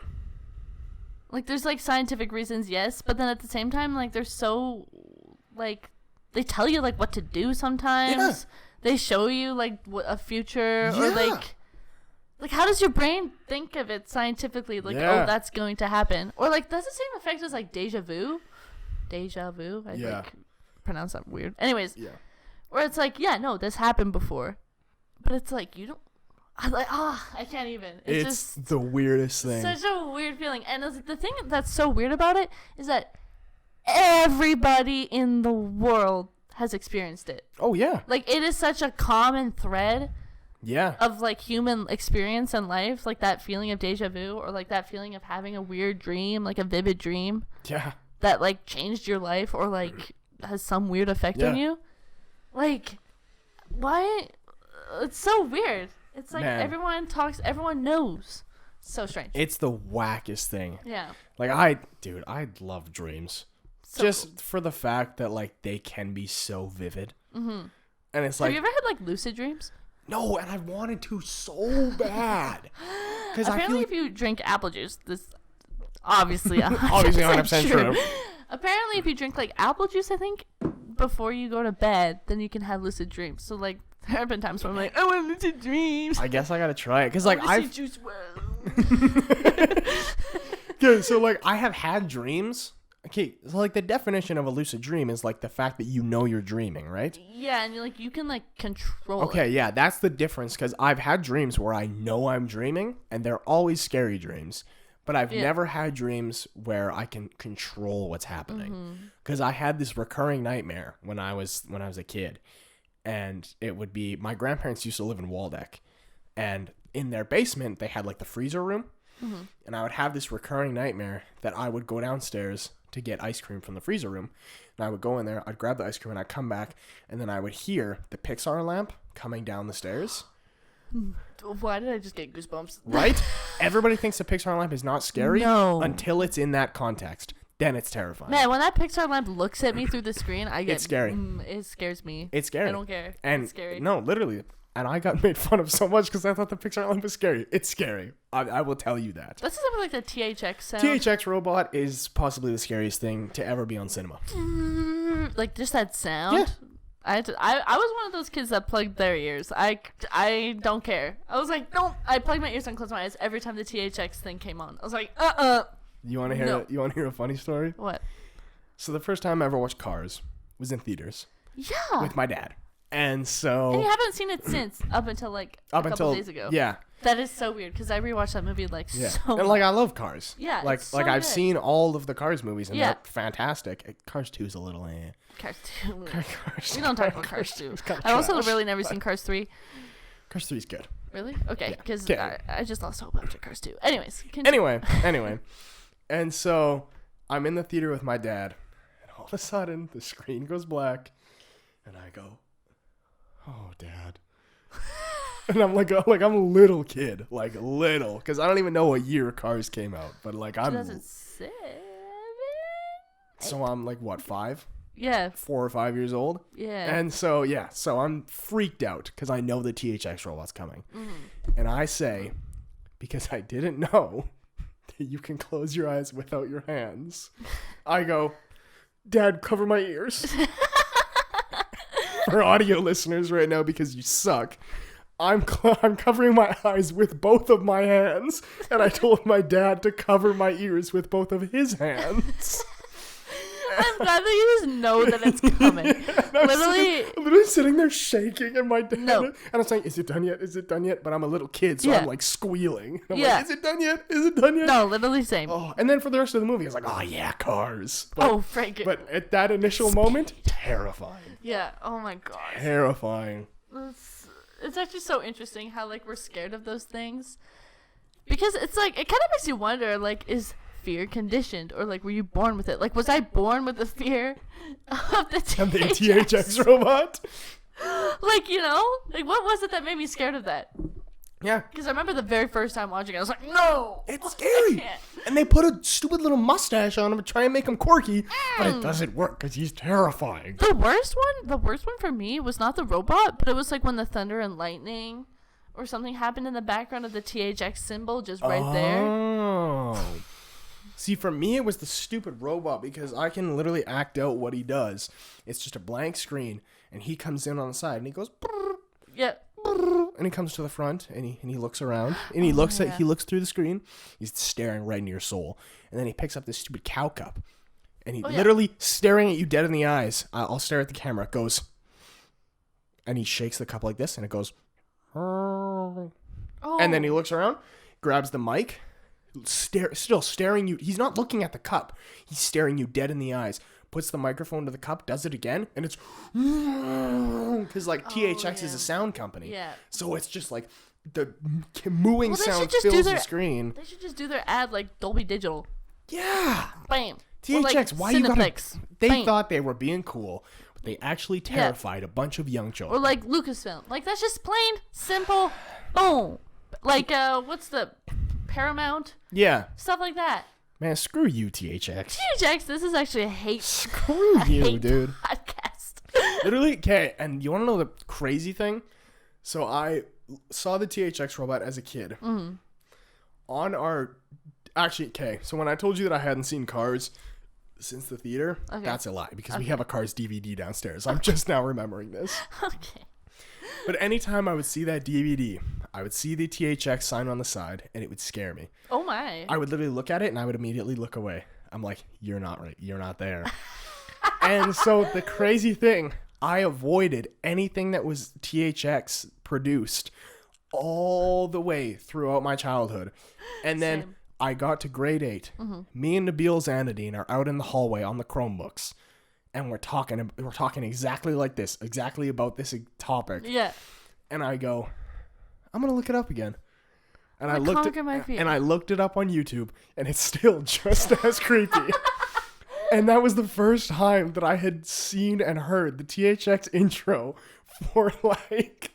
there's like scientific reasons, yes, but then at the same time, like they're so like they tell you like what to do sometimes. Yeah. They show you like a future or like how does your brain think of it scientifically? Like, oh, that's going to happen, or like that's the same effect as like deja vu. I think pronounce that weird. Anyways, where it's like, yeah, no, this happened before, but it's like you don't. I'm like, I can't even. It's just the weirdest thing. Such a weird feeling, and it's like, the thing that's so weird about it is that everybody in the world has experienced it. Oh yeah. Like it is such a common thread. Yeah. Of like human experience and life, like that feeling of deja vu, or like that feeling of having a weird dream, like a vivid dream. Yeah. That like changed your life or like has some weird effect on you. Like, why? It's so weird. It's like everyone talks, everyone knows. So strange. It's the wackest thing. Yeah. Like I love dreams. So just cool. for the fact that like they can be so vivid. Mm-hmm. And it's Have like, you ever had like lucid dreams? No, and I wanted to so bad. Because apparently, if you drink apple juice, this obviously 100% true. Apparently, if you drink like apple juice, I think before you go to bed, then you can have lucid dreams. So like, there have been times where I'm like, I want lucid dreams. I guess I gotta try it because like I've. Juice well. Yeah, so like I have had dreams. Okay, so like the definition of a lucid dream is like the fact that you know you're dreaming, right? Yeah, and you can like control. Okay, yeah, that's the difference because I've had dreams where I know I'm dreaming, and they're always scary dreams. But I've never had dreams where I can control what's happening. Because I had this recurring nightmare when I was a kid, and it would be my grandparents used to live in Waldeck, and in their basement they had like the freezer room. And I would have this recurring nightmare that I would go downstairs to get ice cream from the freezer room. And I would go in there, I'd grab the ice cream, and I'd come back, and then I would hear the Pixar lamp coming down the stairs. Why did I just get goosebumps? Right? Everybody thinks the Pixar lamp is not scary No. until it's in that context. Then it's terrifying. Man, when that Pixar lamp looks at me through the screen, I get... It's scary. It scares me. It's scary. I don't care. And it's scary. No, literally. And I got made fun of so much because I thought the Pixar lamp was scary. It's scary. I will tell you that. That's something like the THX sound. THX robot is possibly the scariest thing to ever be on cinema. Like, just that sound. Yeah. I was one of those kids that plugged their ears. I don't care. I was like, no. I plugged my ears and closed my eyes every time the THX thing came on. I was like, You want to hear? No. You want to hear a funny story? What? So the first time I ever watched Cars was in theaters Yeah. with my dad, and so And you haven't seen it since, up until a couple days ago. Yeah. That is so weird because I rewatched that movie Yeah. so And I love Cars. Yeah, Like it's so I've good. seen all of the Cars movies and Yeah. they're fantastic. Cars 2 is a little Cars 2. Cars. We don't talk about Cars 2. kinda I've also trash, really never seen Cars 3. Cars 3 is good. Really? Okay, Yeah. because Okay. I just lost hope after Cars 2. Anyways. Continue. Anyway. And so I'm in the theater with my dad, and all of a sudden the screen goes black, and I go, "Oh, Dad." And I'm like I'm a little kid, like little, because I don't even know what year Cars came out, but I'm 2007? so I'm like what 5, Yeah. 4 or 5 years old, Yeah. and so I'm freaked out because I know the THX robot's coming, and I say, because I didn't know that you can close your eyes without your hands, I go, "Dad, cover my ears." For audio listeners right now, because you suck, I'm covering my eyes with both of my hands, and I told my dad to cover my ears with both of his hands. I'm glad that you just know that it's coming. I'm literally sitting there shaking, and my dad, No. and I'm saying, "Is it done yet? Is it done yet?" But I'm a little kid, so Yeah. I'm like squealing. I'm Yeah. like, "Is it done yet? Is it done yet?" No, literally same. Oh, and then for the rest of the movie, I was like, "Oh yeah, Cars." But, Frank. but at that initial moment, terrifying. Yeah. Oh my gosh. Terrifying. It's actually so interesting how we're scared of those things, because it's it kind of makes you wonder is fear conditioned, or were you born with it? Was I born with the fear of the THX? And the THX robot. What was it that made me scared of that? Yeah. Because I remember the very first time watching it, I was like, no, It's scary. can't. And they put a stupid little mustache on him to try and make him quirky, but it doesn't work because he's terrifying. The worst one for me was not the robot, but it was when the thunder and lightning or something happened in the background of the THX symbol just right there. Oh. See, for me, it was the stupid robot because I can literally act out what he does. It's just a blank screen, and he comes in on the side, and he goes, "Brrr, Yeah. brrr," and he comes to the front, and he looks around, and he looks through the screen. He's staring right into your soul, and then he picks up this stupid cow cup, and he literally staring at you dead in the eyes. I'll stare at the camera. It goes, and he shakes the cup like this, and it goes, Oh. and then he looks around, grabs the mic, still staring you. He's not looking at the cup. He's staring you dead in the eyes. Puts the microphone to the cup, does it again, and it's because THX is a sound company. Yeah. So it's just the mooing Well, they sound should just fills do the screen. They should just do their ad like Dolby Digital. Yeah. Bam. THX, Or why you gotta? Cineplex. They Bam. thought they were being cool, but they actually terrified a bunch of young Or children. Lucasfilm. That's just plain, simple, boom. What's the Paramount? Yeah. Stuff like that. Man, screw you, THX. THX, this is actually a hate Screw you, hate dude. podcast. Literally, okay, and you want to know the crazy thing? So I saw the THX robot as a kid. Mm-hmm. So when I told you that I hadn't seen Cars since the theater, that's a lie, because we have a Cars DVD downstairs. I'm just now remembering this. Okay. But anytime I would see that DVD, I would see the THX sign on the side, and it would scare me. Oh my. I would literally look at it, and I would immediately look away. I'm like, you're not right. You're not there. And so the crazy thing, I avoided anything that was THX produced all the way throughout my childhood. And then Same. I got to grade 8. Mm-hmm. Me and Nabil Zanadine are out in the hallway on the Chromebooks. And we're talking exactly like this, exactly about this topic. Yeah. And I go, I'm going to look it up again. And I looked it up on YouTube, and it's still just as creepy. And that was the first time that I had seen and heard the THX intro for like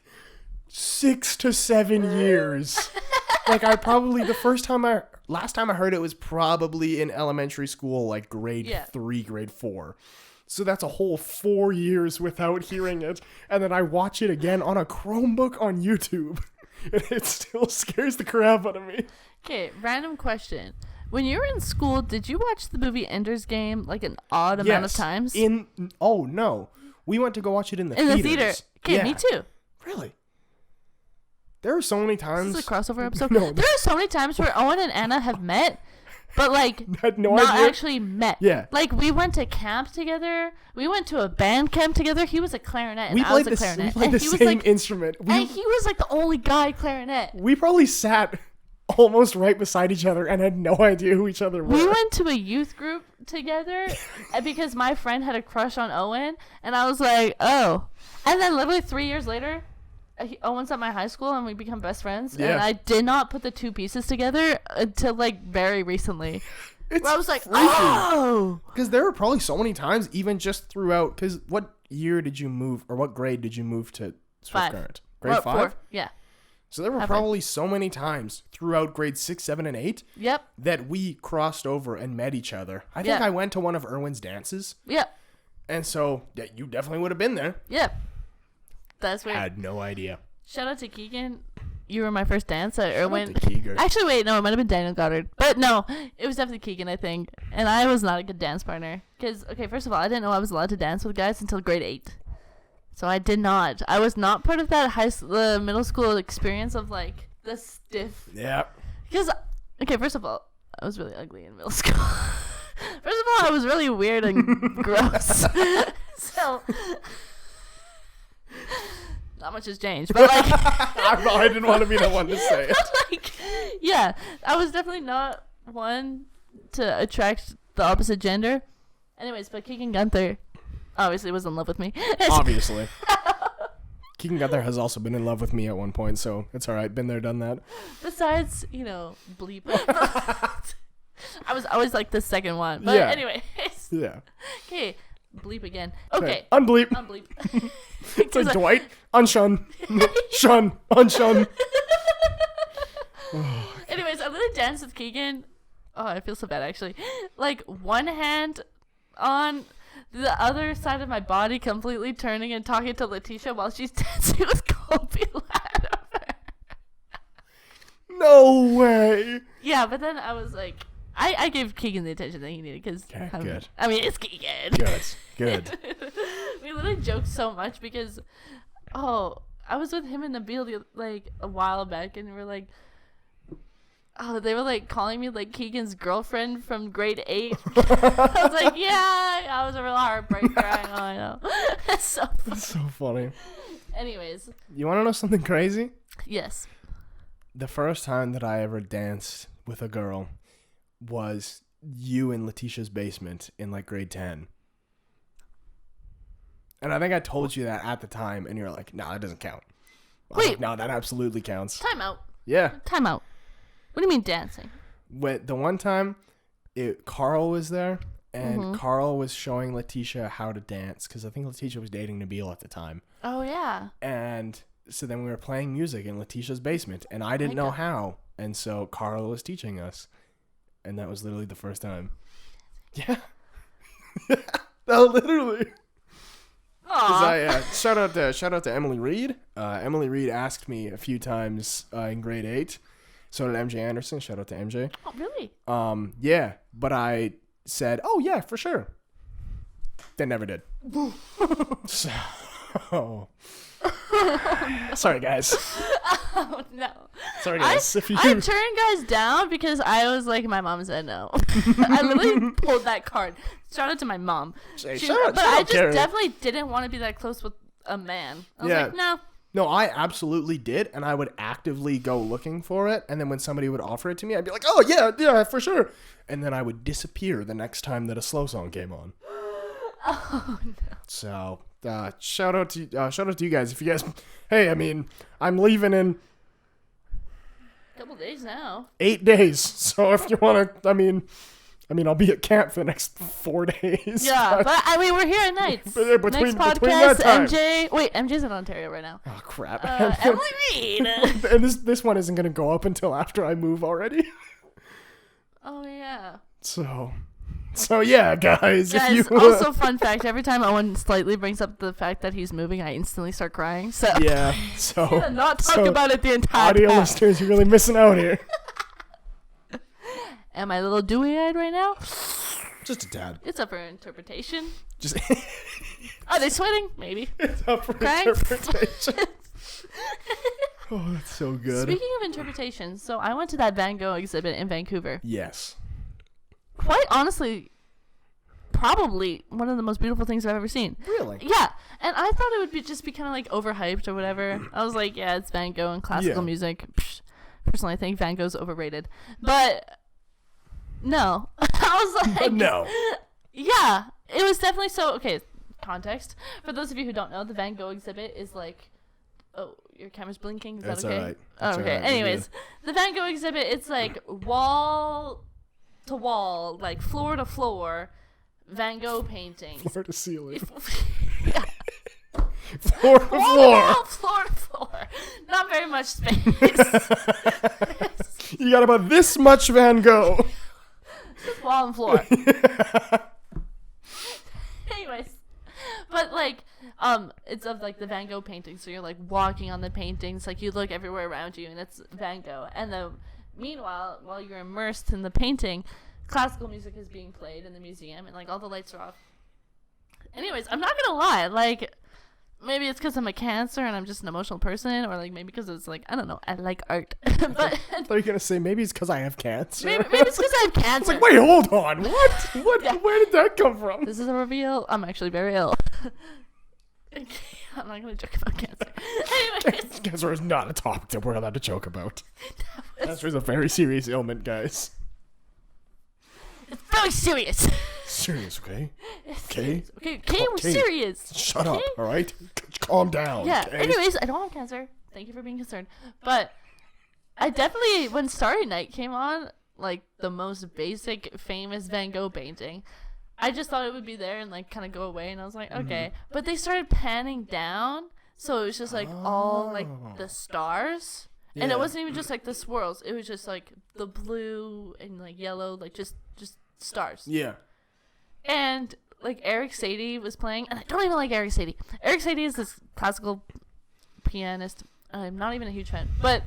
6 to 7 years. Like last time I heard it was probably in elementary school, like grade 3, grade 4. So that's a whole 4 years without hearing it. And then I watch it again on a Chromebook on YouTube. And it still scares the crap out of me. Okay, random question. When you were in school, did you watch the movie Ender's Game like an odd amount of times? Oh, no. We went to go watch it in the theaters. In the theater. Okay, me too. Really? There are so many times. This is a crossover episode. No. There are so many times where Owen and Anna have met, but like had no not idea. actually met. Yeah. Like we went to camp together. We went to a band camp together. He was a clarinet and I was a clarinet. We played the same instrument. And he was like the only guy clarinet. We probably sat almost right beside each other and had no idea who each other were. We went to a youth group together because my friend had a crush on Owen, and I was like, oh. And then literally 3 years later, Owen's at my high school, and we become best friends. Yeah. And I did not put the two pieces together until like very recently. Where I was like, freaky. Oh! Because there were probably so many times, even just throughout, because what year did you move, or what grade did you move to Swift Current? Grade 5? 4, yeah. So there were probably so many times throughout grades 6, 7, and 8 that we crossed over and met each other. I think I went to one of Erwin's dances. Yep. And so you definitely would have been there. Yep. That's weird. I had no idea. Shout out to Keegan. You were my first dance at Erwin. Keegan. Actually, wait, no, it might have been Daniel Goddard. But no, it was definitely Keegan, I think. And I was not a good dance partner. Because, okay, first of all, I didn't know I was allowed to dance with guys until grade 8. So I did not. I was not part of that middle school experience of like the stiff. Yeah. Because, okay, first of all, I was really ugly in middle school. First of all, I was really weird and gross. So, not much has changed. But like, I didn't want to be the one to say it. Like, yeah, I was definitely not one to attract the opposite gender. Anyways, but Keegan Gunther obviously was in love with me. Obviously. Keegan Gunther has also been in love with me at one point, so it's all right. Been there, done that. Besides, bleep. I was always like the second one. But anyways. Yeah. Okay, bleep again. Okay. Unbleep. Unbleep. It's like Dwight. Unshun. Shun. Unshun. Anyways, I literally danced with Keegan. Oh, I feel so bad, actually. Like, one hand on the other side of my body, completely turning and talking to Letitia while she's dancing with Colby Latimer. No way. Yeah, but then I was like, I gave Keegan the attention that he needed because good. I mean, it's Keegan. Good. We literally joked so much because, I was with him and Nabil like a while back, and we're like, they were like calling me like Keegan's girlfriend from grade 8. I was like, yeah, I was a real heartbreaker. I know. That's so funny. That's so funny. Anyways. You want to know something crazy? Yes. The first time that I ever danced with a girl was you in Letitia's basement in like grade 10. And I think I told you that at the time, and you're like, no, that doesn't count. Wait. No, that absolutely counts. Time out. Yeah. Time out. What do you mean dancing? The one time, Carl was there, and Carl was showing Letitia how to dance, because I think Letitia was dating Nabil at the time. Oh, yeah. And so then we were playing music in Letitia's basement, and I didn't know how, and so Carl was teaching us, and that was literally the first time. Yeah. No, literally. Shout out to Emily Reed. Emily Reed asked me a few times in grade 8. So did MJ Anderson. Shout out to MJ. Oh, really? Yeah, but I said, "Oh yeah, for sure." They never did. So, sorry guys. Oh no. Sorry guys. I turned guys down because I was like, my mom said no. I literally pulled that card. Shout out to my mom. I definitely didn't want to be that close with a man. I was like, no. No, I absolutely did, and I would actively go looking for it, and then when somebody would offer it to me, I'd be like, oh, yeah, for sure. And then I would disappear the next time that a slow song came on. Oh, no. So, shout out to you guys. If you guys, hey, I mean, I'm leaving in Couple days now. 8 days. So if you want to, I mean, I'll be at camp for the next 4 days. Yeah, but I mean, we're here at nights. Between Next that podcast, time. MJ. Wait, MJ's in Ontario right now. Oh crap! Emily Reed. And this one isn't gonna go up until after I move already. Oh yeah. So yeah, guys. Guys, if you, also fun fact: every time Owen slightly brings up the fact that he's moving, I instantly start crying. So yeah. So not talk about it the entire audio time. listeners, you're really missing out here. Am I a little dewy-eyed right now? Just a tad. It's up for interpretation. Just. Are they sweating? Maybe. It's up for Crying? interpretation. Oh, that's so good. Speaking of interpretation, so I went to that Van Gogh exhibit in Vancouver. Yes. Quite honestly, probably one of the most beautiful things I've ever seen. Really? Yeah, and I thought it would be kind of like overhyped or whatever. I was like, yeah, it's Van Gogh and classical music. Psh, personally, I think Van Gogh's overrated. But no, I was like, But no. Yeah, it was definitely so. Okay, context for those of you who don't know, the Van Gogh exhibit is like. Oh, your camera's blinking. Is That's that okay? all right. Oh, That's okay. all right. Anyways, the Van Gogh exhibit, it's like wall to wall, like floor to floor, Van Gogh paintings. Floor to ceiling. Yeah. Floor to floor. Floor to floor. Not very much space. You got about this much Van Gogh. Just wall and floor. Anyways, but like, it's of like the Van Gogh paintings, so you're like walking on the paintings, like you look everywhere around you, and it's Van Gogh. And then, meanwhile, while you're immersed in the painting, classical music is being played in the museum, and like all the lights are off. Anyways, I'm not gonna lie, like. Maybe it's because I'm a Cancer and I'm just an emotional person, or like maybe because it's like, I don't know, I like art. But I thought you were gonna say maybe it's because I have cancer. maybe it's because I have It's cancer. like, wait, hold on. What? Yeah. Where did that come from? This is a reveal. I'm actually very ill. Okay, I'm not gonna joke about cancer. Anyways, Cancer is not a topic that we're allowed to joke about. Cancer is a very serious ailment, guys. it's very serious. Serious, okay? It's Okay. serious. Okay, we're Okay. serious. Shut up, Okay? all right? Calm down. Yeah. okay? Anyways, I don't have cancer. Thank you for being concerned. But I definitely, when Starry Night came on, like the most basic, famous Van Gogh painting, I just thought it would be there and like kind of go away, and I was like, okay. But they started panning down, so it was just like all like the stars, and Yeah. it wasn't even just like the swirls. It was just like the blue and like yellow, like just stars. Yeah. And like Eric Satie was playing, and I don't even like Eric Satie. Eric Satie is this classical pianist. I'm not even a huge fan, but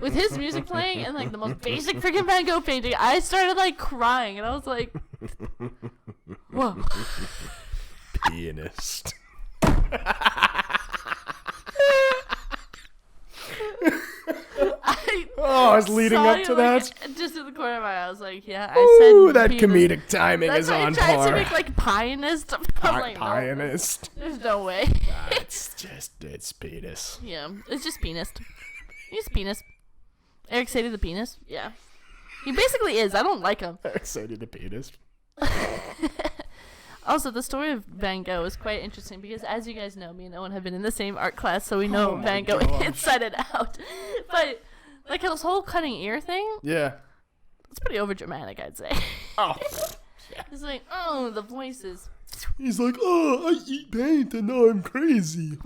with his music playing and like the most basic freaking Van Gogh painting, I started like crying, and I was like, "Whoa!" Pianist. I was leading saw up you, to like, that. Just in the corner of my eye, I was like, "Yeah." Ooh, I said that pianist. comedic timing That's is why I on tried par. to make like pianist. I'm like, no, Pianist. there's no way. It's penis. Yeah, it's just penis. He's penis. Eric Satie the penis. Yeah, he basically is. I don't like him. Excited the penis. Also, the story of Van Gogh is quite interesting because, as you guys know, me and Owen have been in the same art class, so we know Oh my Van Gogh gosh. inside and out. But like this whole cutting ear thing, Yeah. it's pretty overdramatic, I'd say. Oh. It's like, oh, the voices. He's like, oh, I eat paint and now I'm crazy.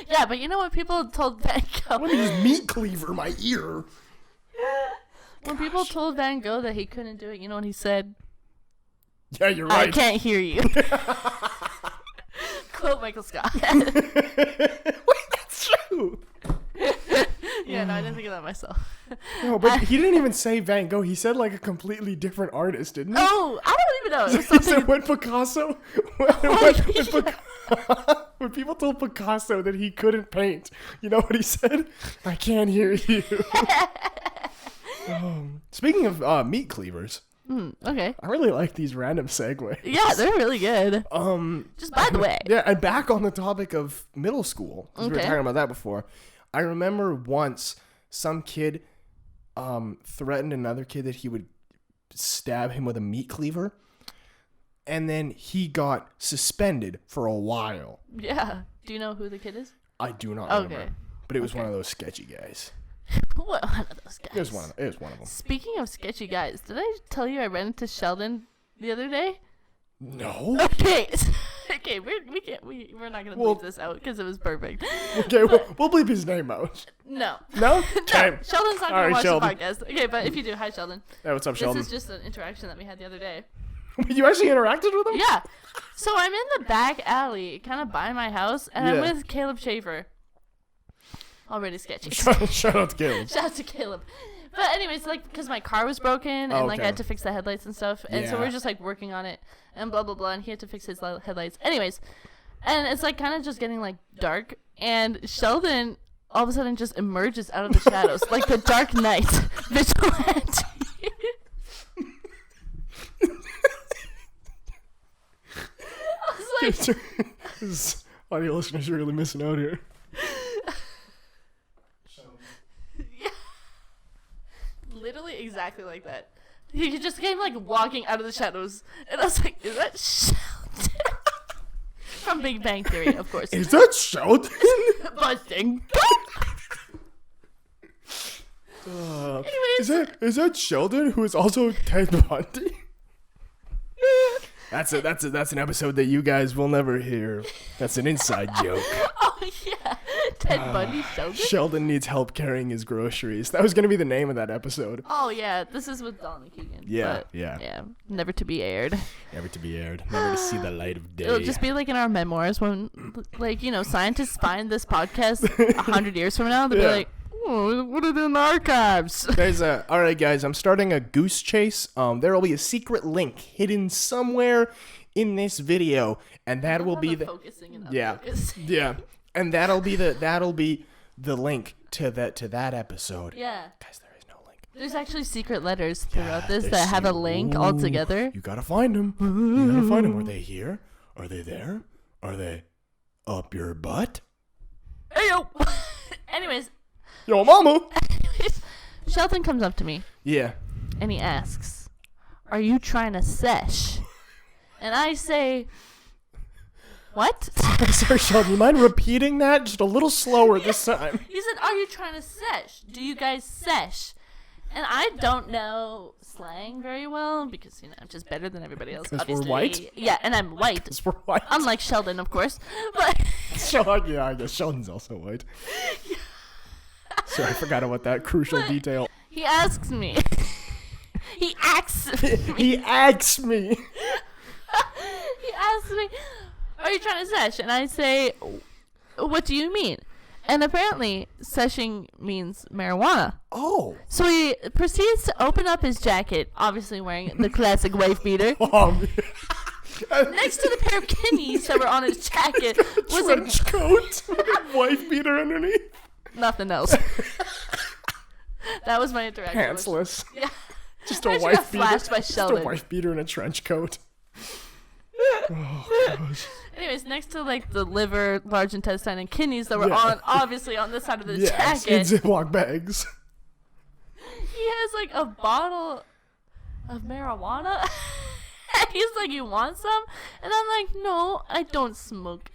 Yeah, but you know what people told Van Let me Gogh? just meat cleaver my ear. When people told Van Gogh that he couldn't do it, you know what he said? Yeah, you're I right. can't hear you. Quote Michael Scott. Wait, that's true. Yeah, no, I didn't think of that myself. No, but he didn't even say Van Gogh. He said like a completely different artist, didn't he? Oh, I don't even know. It was He said something. when Picasso, when people told Picasso that he couldn't paint, you know what he said? I can't hear you. Speaking of meat cleavers, Okay. I really like these random segues. Yeah, they're really good. Just by the way. Yeah, and back on the topic of middle school, 'cause we were Okay. talking about that before. I remember once some kid threatened another kid that he would stab him with a meat cleaver, and then he got suspended for a while. Yeah. Do you know who the kid is? I do not Okay. remember, but it was one of those sketchy guys. What one of those guys? It was one of them. Speaking of sketchy guys, did I tell you I ran into Sheldon the other day? No. Okay. Okay, we're not gonna bleep this out because it was perfect. Okay, we'll bleep his name out. No. No? No, Okay. Sheldon's not All gonna right, watch Sheldon. the podcast. Okay, but if you do, hi Sheldon. Hey, what's up, Sheldon? This is just an interaction that we had the other day. You actually interacted with him? Yeah. So I'm in the back alley, kind of by my house, and I'm with Caleb Schaefer. Already sketchy. Shout out to Caleb. Shout out to Caleb. But anyways, like, because my car was broken, and like I had to fix the headlights and stuff, and so we're just like working on it, and blah blah blah, and he had to fix his headlights. Anyways, and it's like kind of just getting like dark, and Sheldon all of a sudden just emerges out of the shadows, like the Dark Knight vigilante. I was like, This audio listeners are really missing out here. literally exactly like that. He just came like walking out of the shadows, and I was like, "Is that Sheldon?" From Big Bang Theory, of course. Is that Sheldon? Busting. Anyways, Is that Sheldon, who is also Ted Bundy? That's an episode that you guys will never hear. That's an inside joke. oh yeah, Ted Bundy, Sheldon. Sheldon needs help carrying his groceries. That was gonna be the name of that episode. Oh yeah, this is with Don Keegan. Yeah, but, yeah. Never to be aired. Never to be aired. Never to see the light of day. It'll just be like in our memoirs when, like, you know, scientists find this podcast 100 years from now. They'll be like, "Oh, what are in the archives?" There's all right, guys. I'm starting a goose chase. There will be a secret link hidden somewhere in this video, and that will be the focusing and yeah, unfocusing. yeah, and that'll be the link to that episode. Yeah. Guys, there is no link. There's actually secret letters throughout this There's that have a link all together. You gotta find them. You gotta find them. Are they here? Are they there? Are they up your butt? Hey yo. Anyways, Yo, mama. Sheldon comes up to me Yeah. and he asks, "Are you trying to sesh?" And I say, "What?" Sorry, Sheldon. You mind repeating that just a little slower this time? He said, "Are you trying to sesh? Do you guys sesh?" And I don't know slang very well because, you know, I'm just better than everybody else. 'Cause we're obviously. white? Yeah, and I'm white. 'Cause we're white. Unlike Sheldon, of course. But Sheldon, yeah, I guess Sheldon's also white. Sorry, I forgot about that crucial detail. he asks me. He asks me. He asks me. He asks me, "Are you trying to sesh?" And I say, "What do you mean?" And apparently, seshing means marijuana. Oh. So he proceeds to open up his jacket, obviously wearing the classic wife beater. Next to the pair of kidneys that were on his jacket was Trench coat with a wife beater underneath. nothing else. That was my interaction. Pantsless. Yeah. Just I a actually got wife beater. flashed by Just a Sheldon. wife beater and a trench coat. Anyways, next to like the liver, large intestine, and kidneys that were Yeah. obviously on this side of the Yes, in jacket, Ziploc bags. he has like a bottle of marijuana. And he's like, "You want some?" And I'm like, "No, I don't smoke."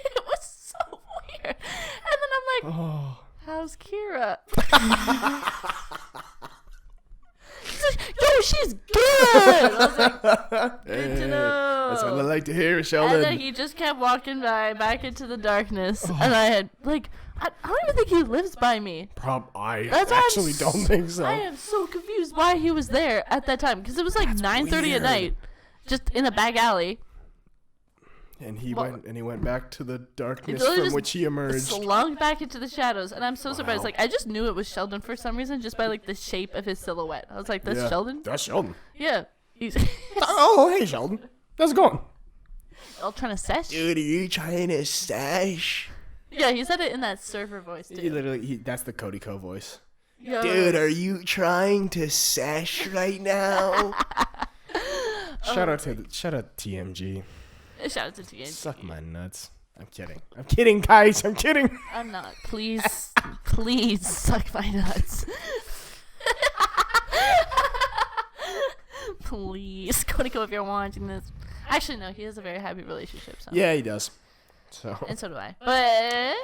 It was so weird. And then I'm like, Oh. "How's Kira?" He's like, "Yo, she's good." I was like, "Good to know." That's what I like to hear, And Sheldon. then he just kept walking by, back into the darkness, and I had like, I don't even think he lives by me. I That's why I'm actually don't think so. I am so confused why he was there at that time, because it was like 9:30 weird. at night, just in a back alley. And he Well- went back to the darkness literally from just which he emerged. Slunk back into the shadows, and I'm so surprised. Wow. Like, I just knew it was Sheldon for some reason, just by like the shape of his silhouette. I was like, "That's Yeah. Sheldon." That's Sheldon. Yeah, he's Oh, hey, Sheldon. How's it going? all trying to sesh. Dude, are you trying to stash? Yeah, he said it in that surfer voice He too. literally, that's the Cody Co voice. Yo. Dude, are you trying to sesh right now? Shout out TMG. Shout out to TNG. Suck my nuts. I'm kidding. I'm kidding, guys. I'm kidding. I'm not. Please, please suck my nuts. Please, Cody, if you're watching this. Actually, no, he has a very happy relationship. So. Yeah, he does. And so do I. But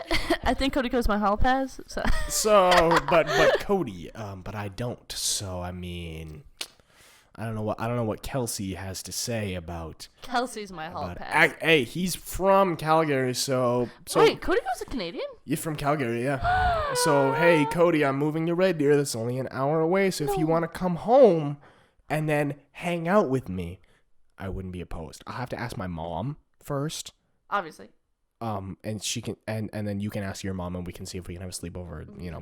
I think Cody goes my hall pass. But Cody, but I don't. So I mean, I don't know what Kelsey has to say about. Kelsey's my hall pass. Hey, he's from Calgary, so. Wait, Cody goes a Canadian? You're from Calgary, yeah. So hey, Cody, I'm moving to Red Deer. That's only an hour away. So if you want to come home and then hang out with me, I wouldn't be opposed. I'll have to ask my mom first. Obviously. And she can, and then you can ask your mom, and we can see if we can have a sleepover. You know,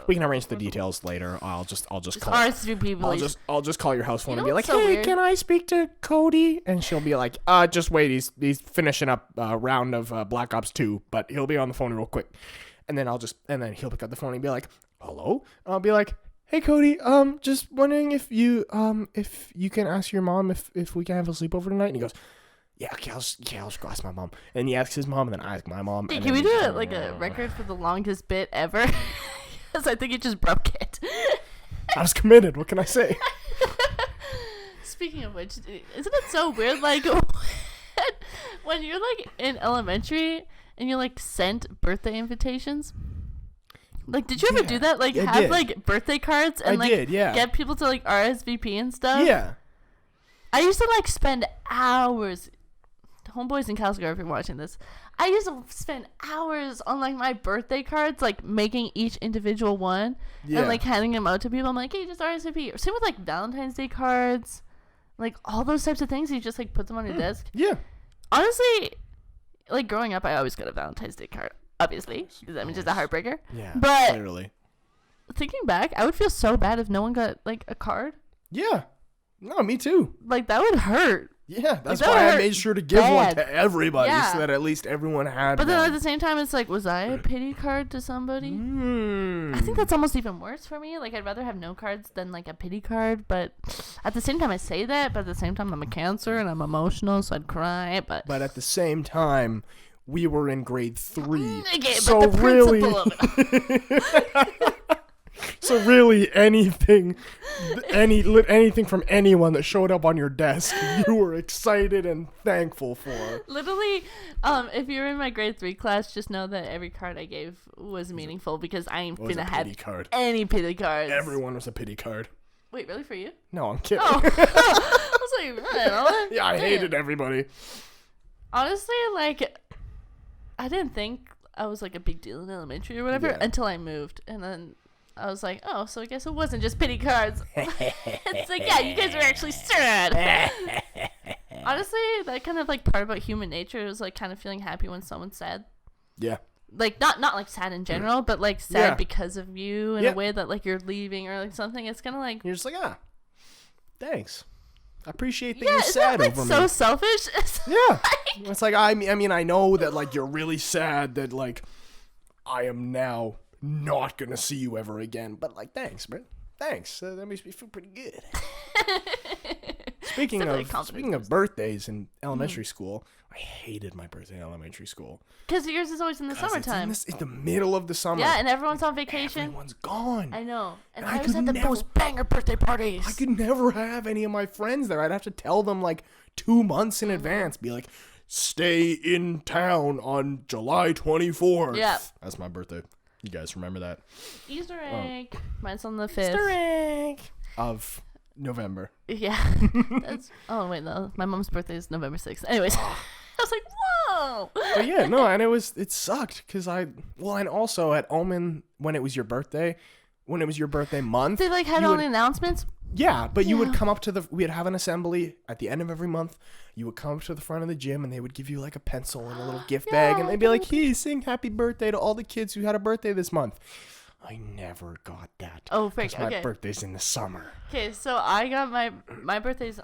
we can arrange the details later. I'll just call. RSVP, I'll just call your house phone and be like, so hey, weird? can I speak to Cody? And she'll be like, just wait. He's finishing up a round of Black Ops 2, but he'll be on the phone real quick. And then then he'll pick up the phone and be like, hello. And I'll be like, hey Cody, just wondering if you can ask your mom if we can have a sleepover tonight. And he goes, yeah, okay, I'll just go ask my mom. And he asks his mom, and then I ask my mom. Hey, can we do it like a record for the longest bit ever? Because I think it just broke it. I was committed. What can I say? Speaking of which, isn't it so weird? Like when you're like in elementary and you're like sent birthday invitations. Like, did you ever do that? Like, have like birthday cards and get people to like RSVP and stuff? Yeah. I used to like spend hours. Homeboys in Calgary, if you're watching this, I used to spend hours on like my birthday cards, like making each individual one and like handing them out to people. I'm like, hey, just RSVP. Same with like Valentine's Day cards, like all those types of things. You just like put them on your desk. Yeah. Honestly, like growing up, I always got a Valentine's Day card. Obviously, I mean, just a heartbreaker. Yeah. But literally, thinking back, I would feel so bad if no one got like a card. Yeah. No, me too. Like that would hurt. Yeah, that's why I made sure to give one to everybody so that at least everyone had But then one. at the same time, it's like, was I a pity card to somebody? I think that's almost even worse for me. Like, I'd rather have no cards than, like, a pity card. But at the same time, I say that. But at the same time, I'm a Cancer and I'm emotional, so I'd cry. But at the same time, we were in grade 3. Okay, so but the really... principle of it. So really, anything from anyone that showed up on your desk, you were excited and thankful for. Literally, if you're in my grade 3 class, just know that every card I gave was meaningful because I ain't finna have any pity cards. Everyone was a pity card. Wait, really, for you? No, I'm kidding. Oh. I was like, right, yeah, I hated everybody. Honestly, like, I didn't think I was like a big deal in elementary or whatever until I moved, and then I was like, oh, so I guess it wasn't just pity cards. It's like, yeah, you guys are actually sad. Honestly, that kind of like part about human nature is like kind of feeling happy when someone's sad. Yeah. Like not like sad in general, but like sad because of you in a way that like you're leaving or like something. It's kind of like you're just like, thanks. I appreciate that you're sad over me. So selfish. Yeah. It's like I mean I know that like you're really sad that like I am now not gonna see you ever again, but like thanks, man. Thanks. That makes me feel pretty good. Speaking of birthdays in elementary school, I hated my birthday in elementary school. Because yours is always in the summertime. It's in the middle of the summer. Yeah, and everyone's on vacation. Everyone's gone. I know. And I was at the most banger birthday parties. I could never have any of my friends there. I'd have to tell them like 2 months in advance. Be like, stay in town on July 24th. Yeah. That's my birthday. You guys remember that? Easter egg. Mine's on the 5th. Easter egg. Of November. Yeah. Oh, wait, no. My mom's birthday is November 6th. Anyways. I was like, whoa. But yeah, no, and it sucked because and also at Omen, when it was your birthday month. They like had all the announcements? Yeah, but you would come up we'd have an assembly at the end of every month. You would come up to the front of the gym and they would give you like a pencil and a little gift bag and they'd be like, hey, sing happy birthday to all the kids who had a birthday this month. I never got that. Oh, freak. Okay. My birthday's in the summer. Okay, so I got my birthday's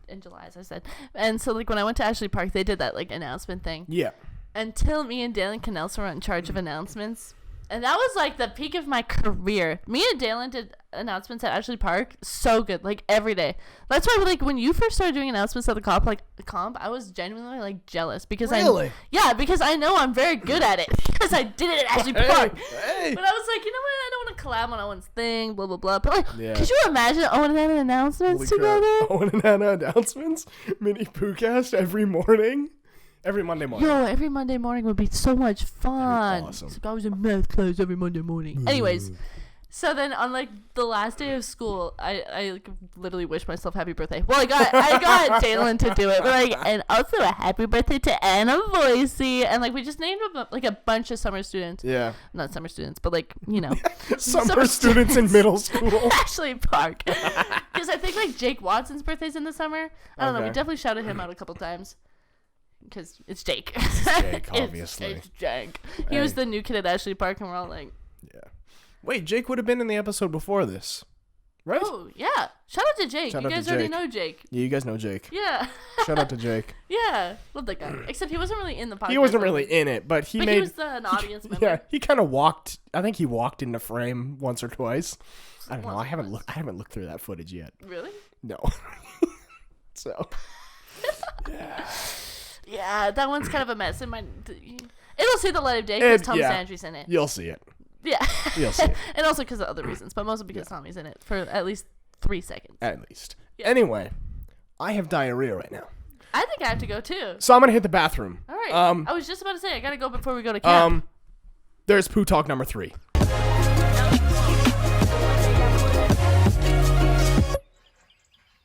in July, as I said. And so like when I went to Ashley Park, they did that like announcement thing. Yeah. Until me and Dalen Canelsa were in charge of announcements. And that was like the peak of my career. Me and Dalen did announcements at Ashley Park so good, like every day. That's why like when you first started doing announcements at the comp, I was genuinely like jealous because because I know I'm very good at it because I did it at Ashley Park. Hey. But I was like, you know what? I don't want to collab on Owen's thing, blah blah blah. But like, could you imagine Owen and Anna announcements together? Owen and Anna announcements, mini Poocast every morning. Every Monday morning. Yo, every Monday morning would be so much fun. awesome. It's like I was in math class every Monday morning. Anyways, so then on like the last day of school, I like, literally wished myself happy birthday. Well, I got Jalen to do it, but like, and also a happy birthday to Anna Voysey, and like we just named like a bunch of summer students. Yeah. Not summer students, but like Summer students in middle school. Ashley Park, because I think like Jake Watson's birthday's in the summer. I don't know. We Okay. definitely shouted him out a couple times. Because it's Jake. Jake, obviously. It's Jake. He was the new kid at Ashley Park, and we're all like, Yeah. Wait, Jake would have been in the episode before this, right? oh, yeah. Shout out to Jake. Shout You out to guys already Jake. know Jake. Yeah, you guys know Jake. Yeah. Shout out to Jake. Yeah. Love that guy. Except he wasn't really in the podcast. He wasn't like, really in it, but he But made. he was an audience member. Yeah, he kind of walked. I think he walked into frame once or twice. I don't know. Once I or haven't twice. looked. I haven't looked through that footage yet. Really? No. So. Yeah, that one's kind of a mess. It'll see the light of day because Tom yeah. Sandry's in it. You'll see it. Yeah. You'll see it. And also because of other reasons, but mostly because Tommy's in it for at least 3 seconds. At least. Yeah. Anyway, I have diarrhea right now, I think I have to go too. so I'm gonna hit the bathroom. All right. I was just about to say I gotta go before we go to camp. There's poo talk number 3.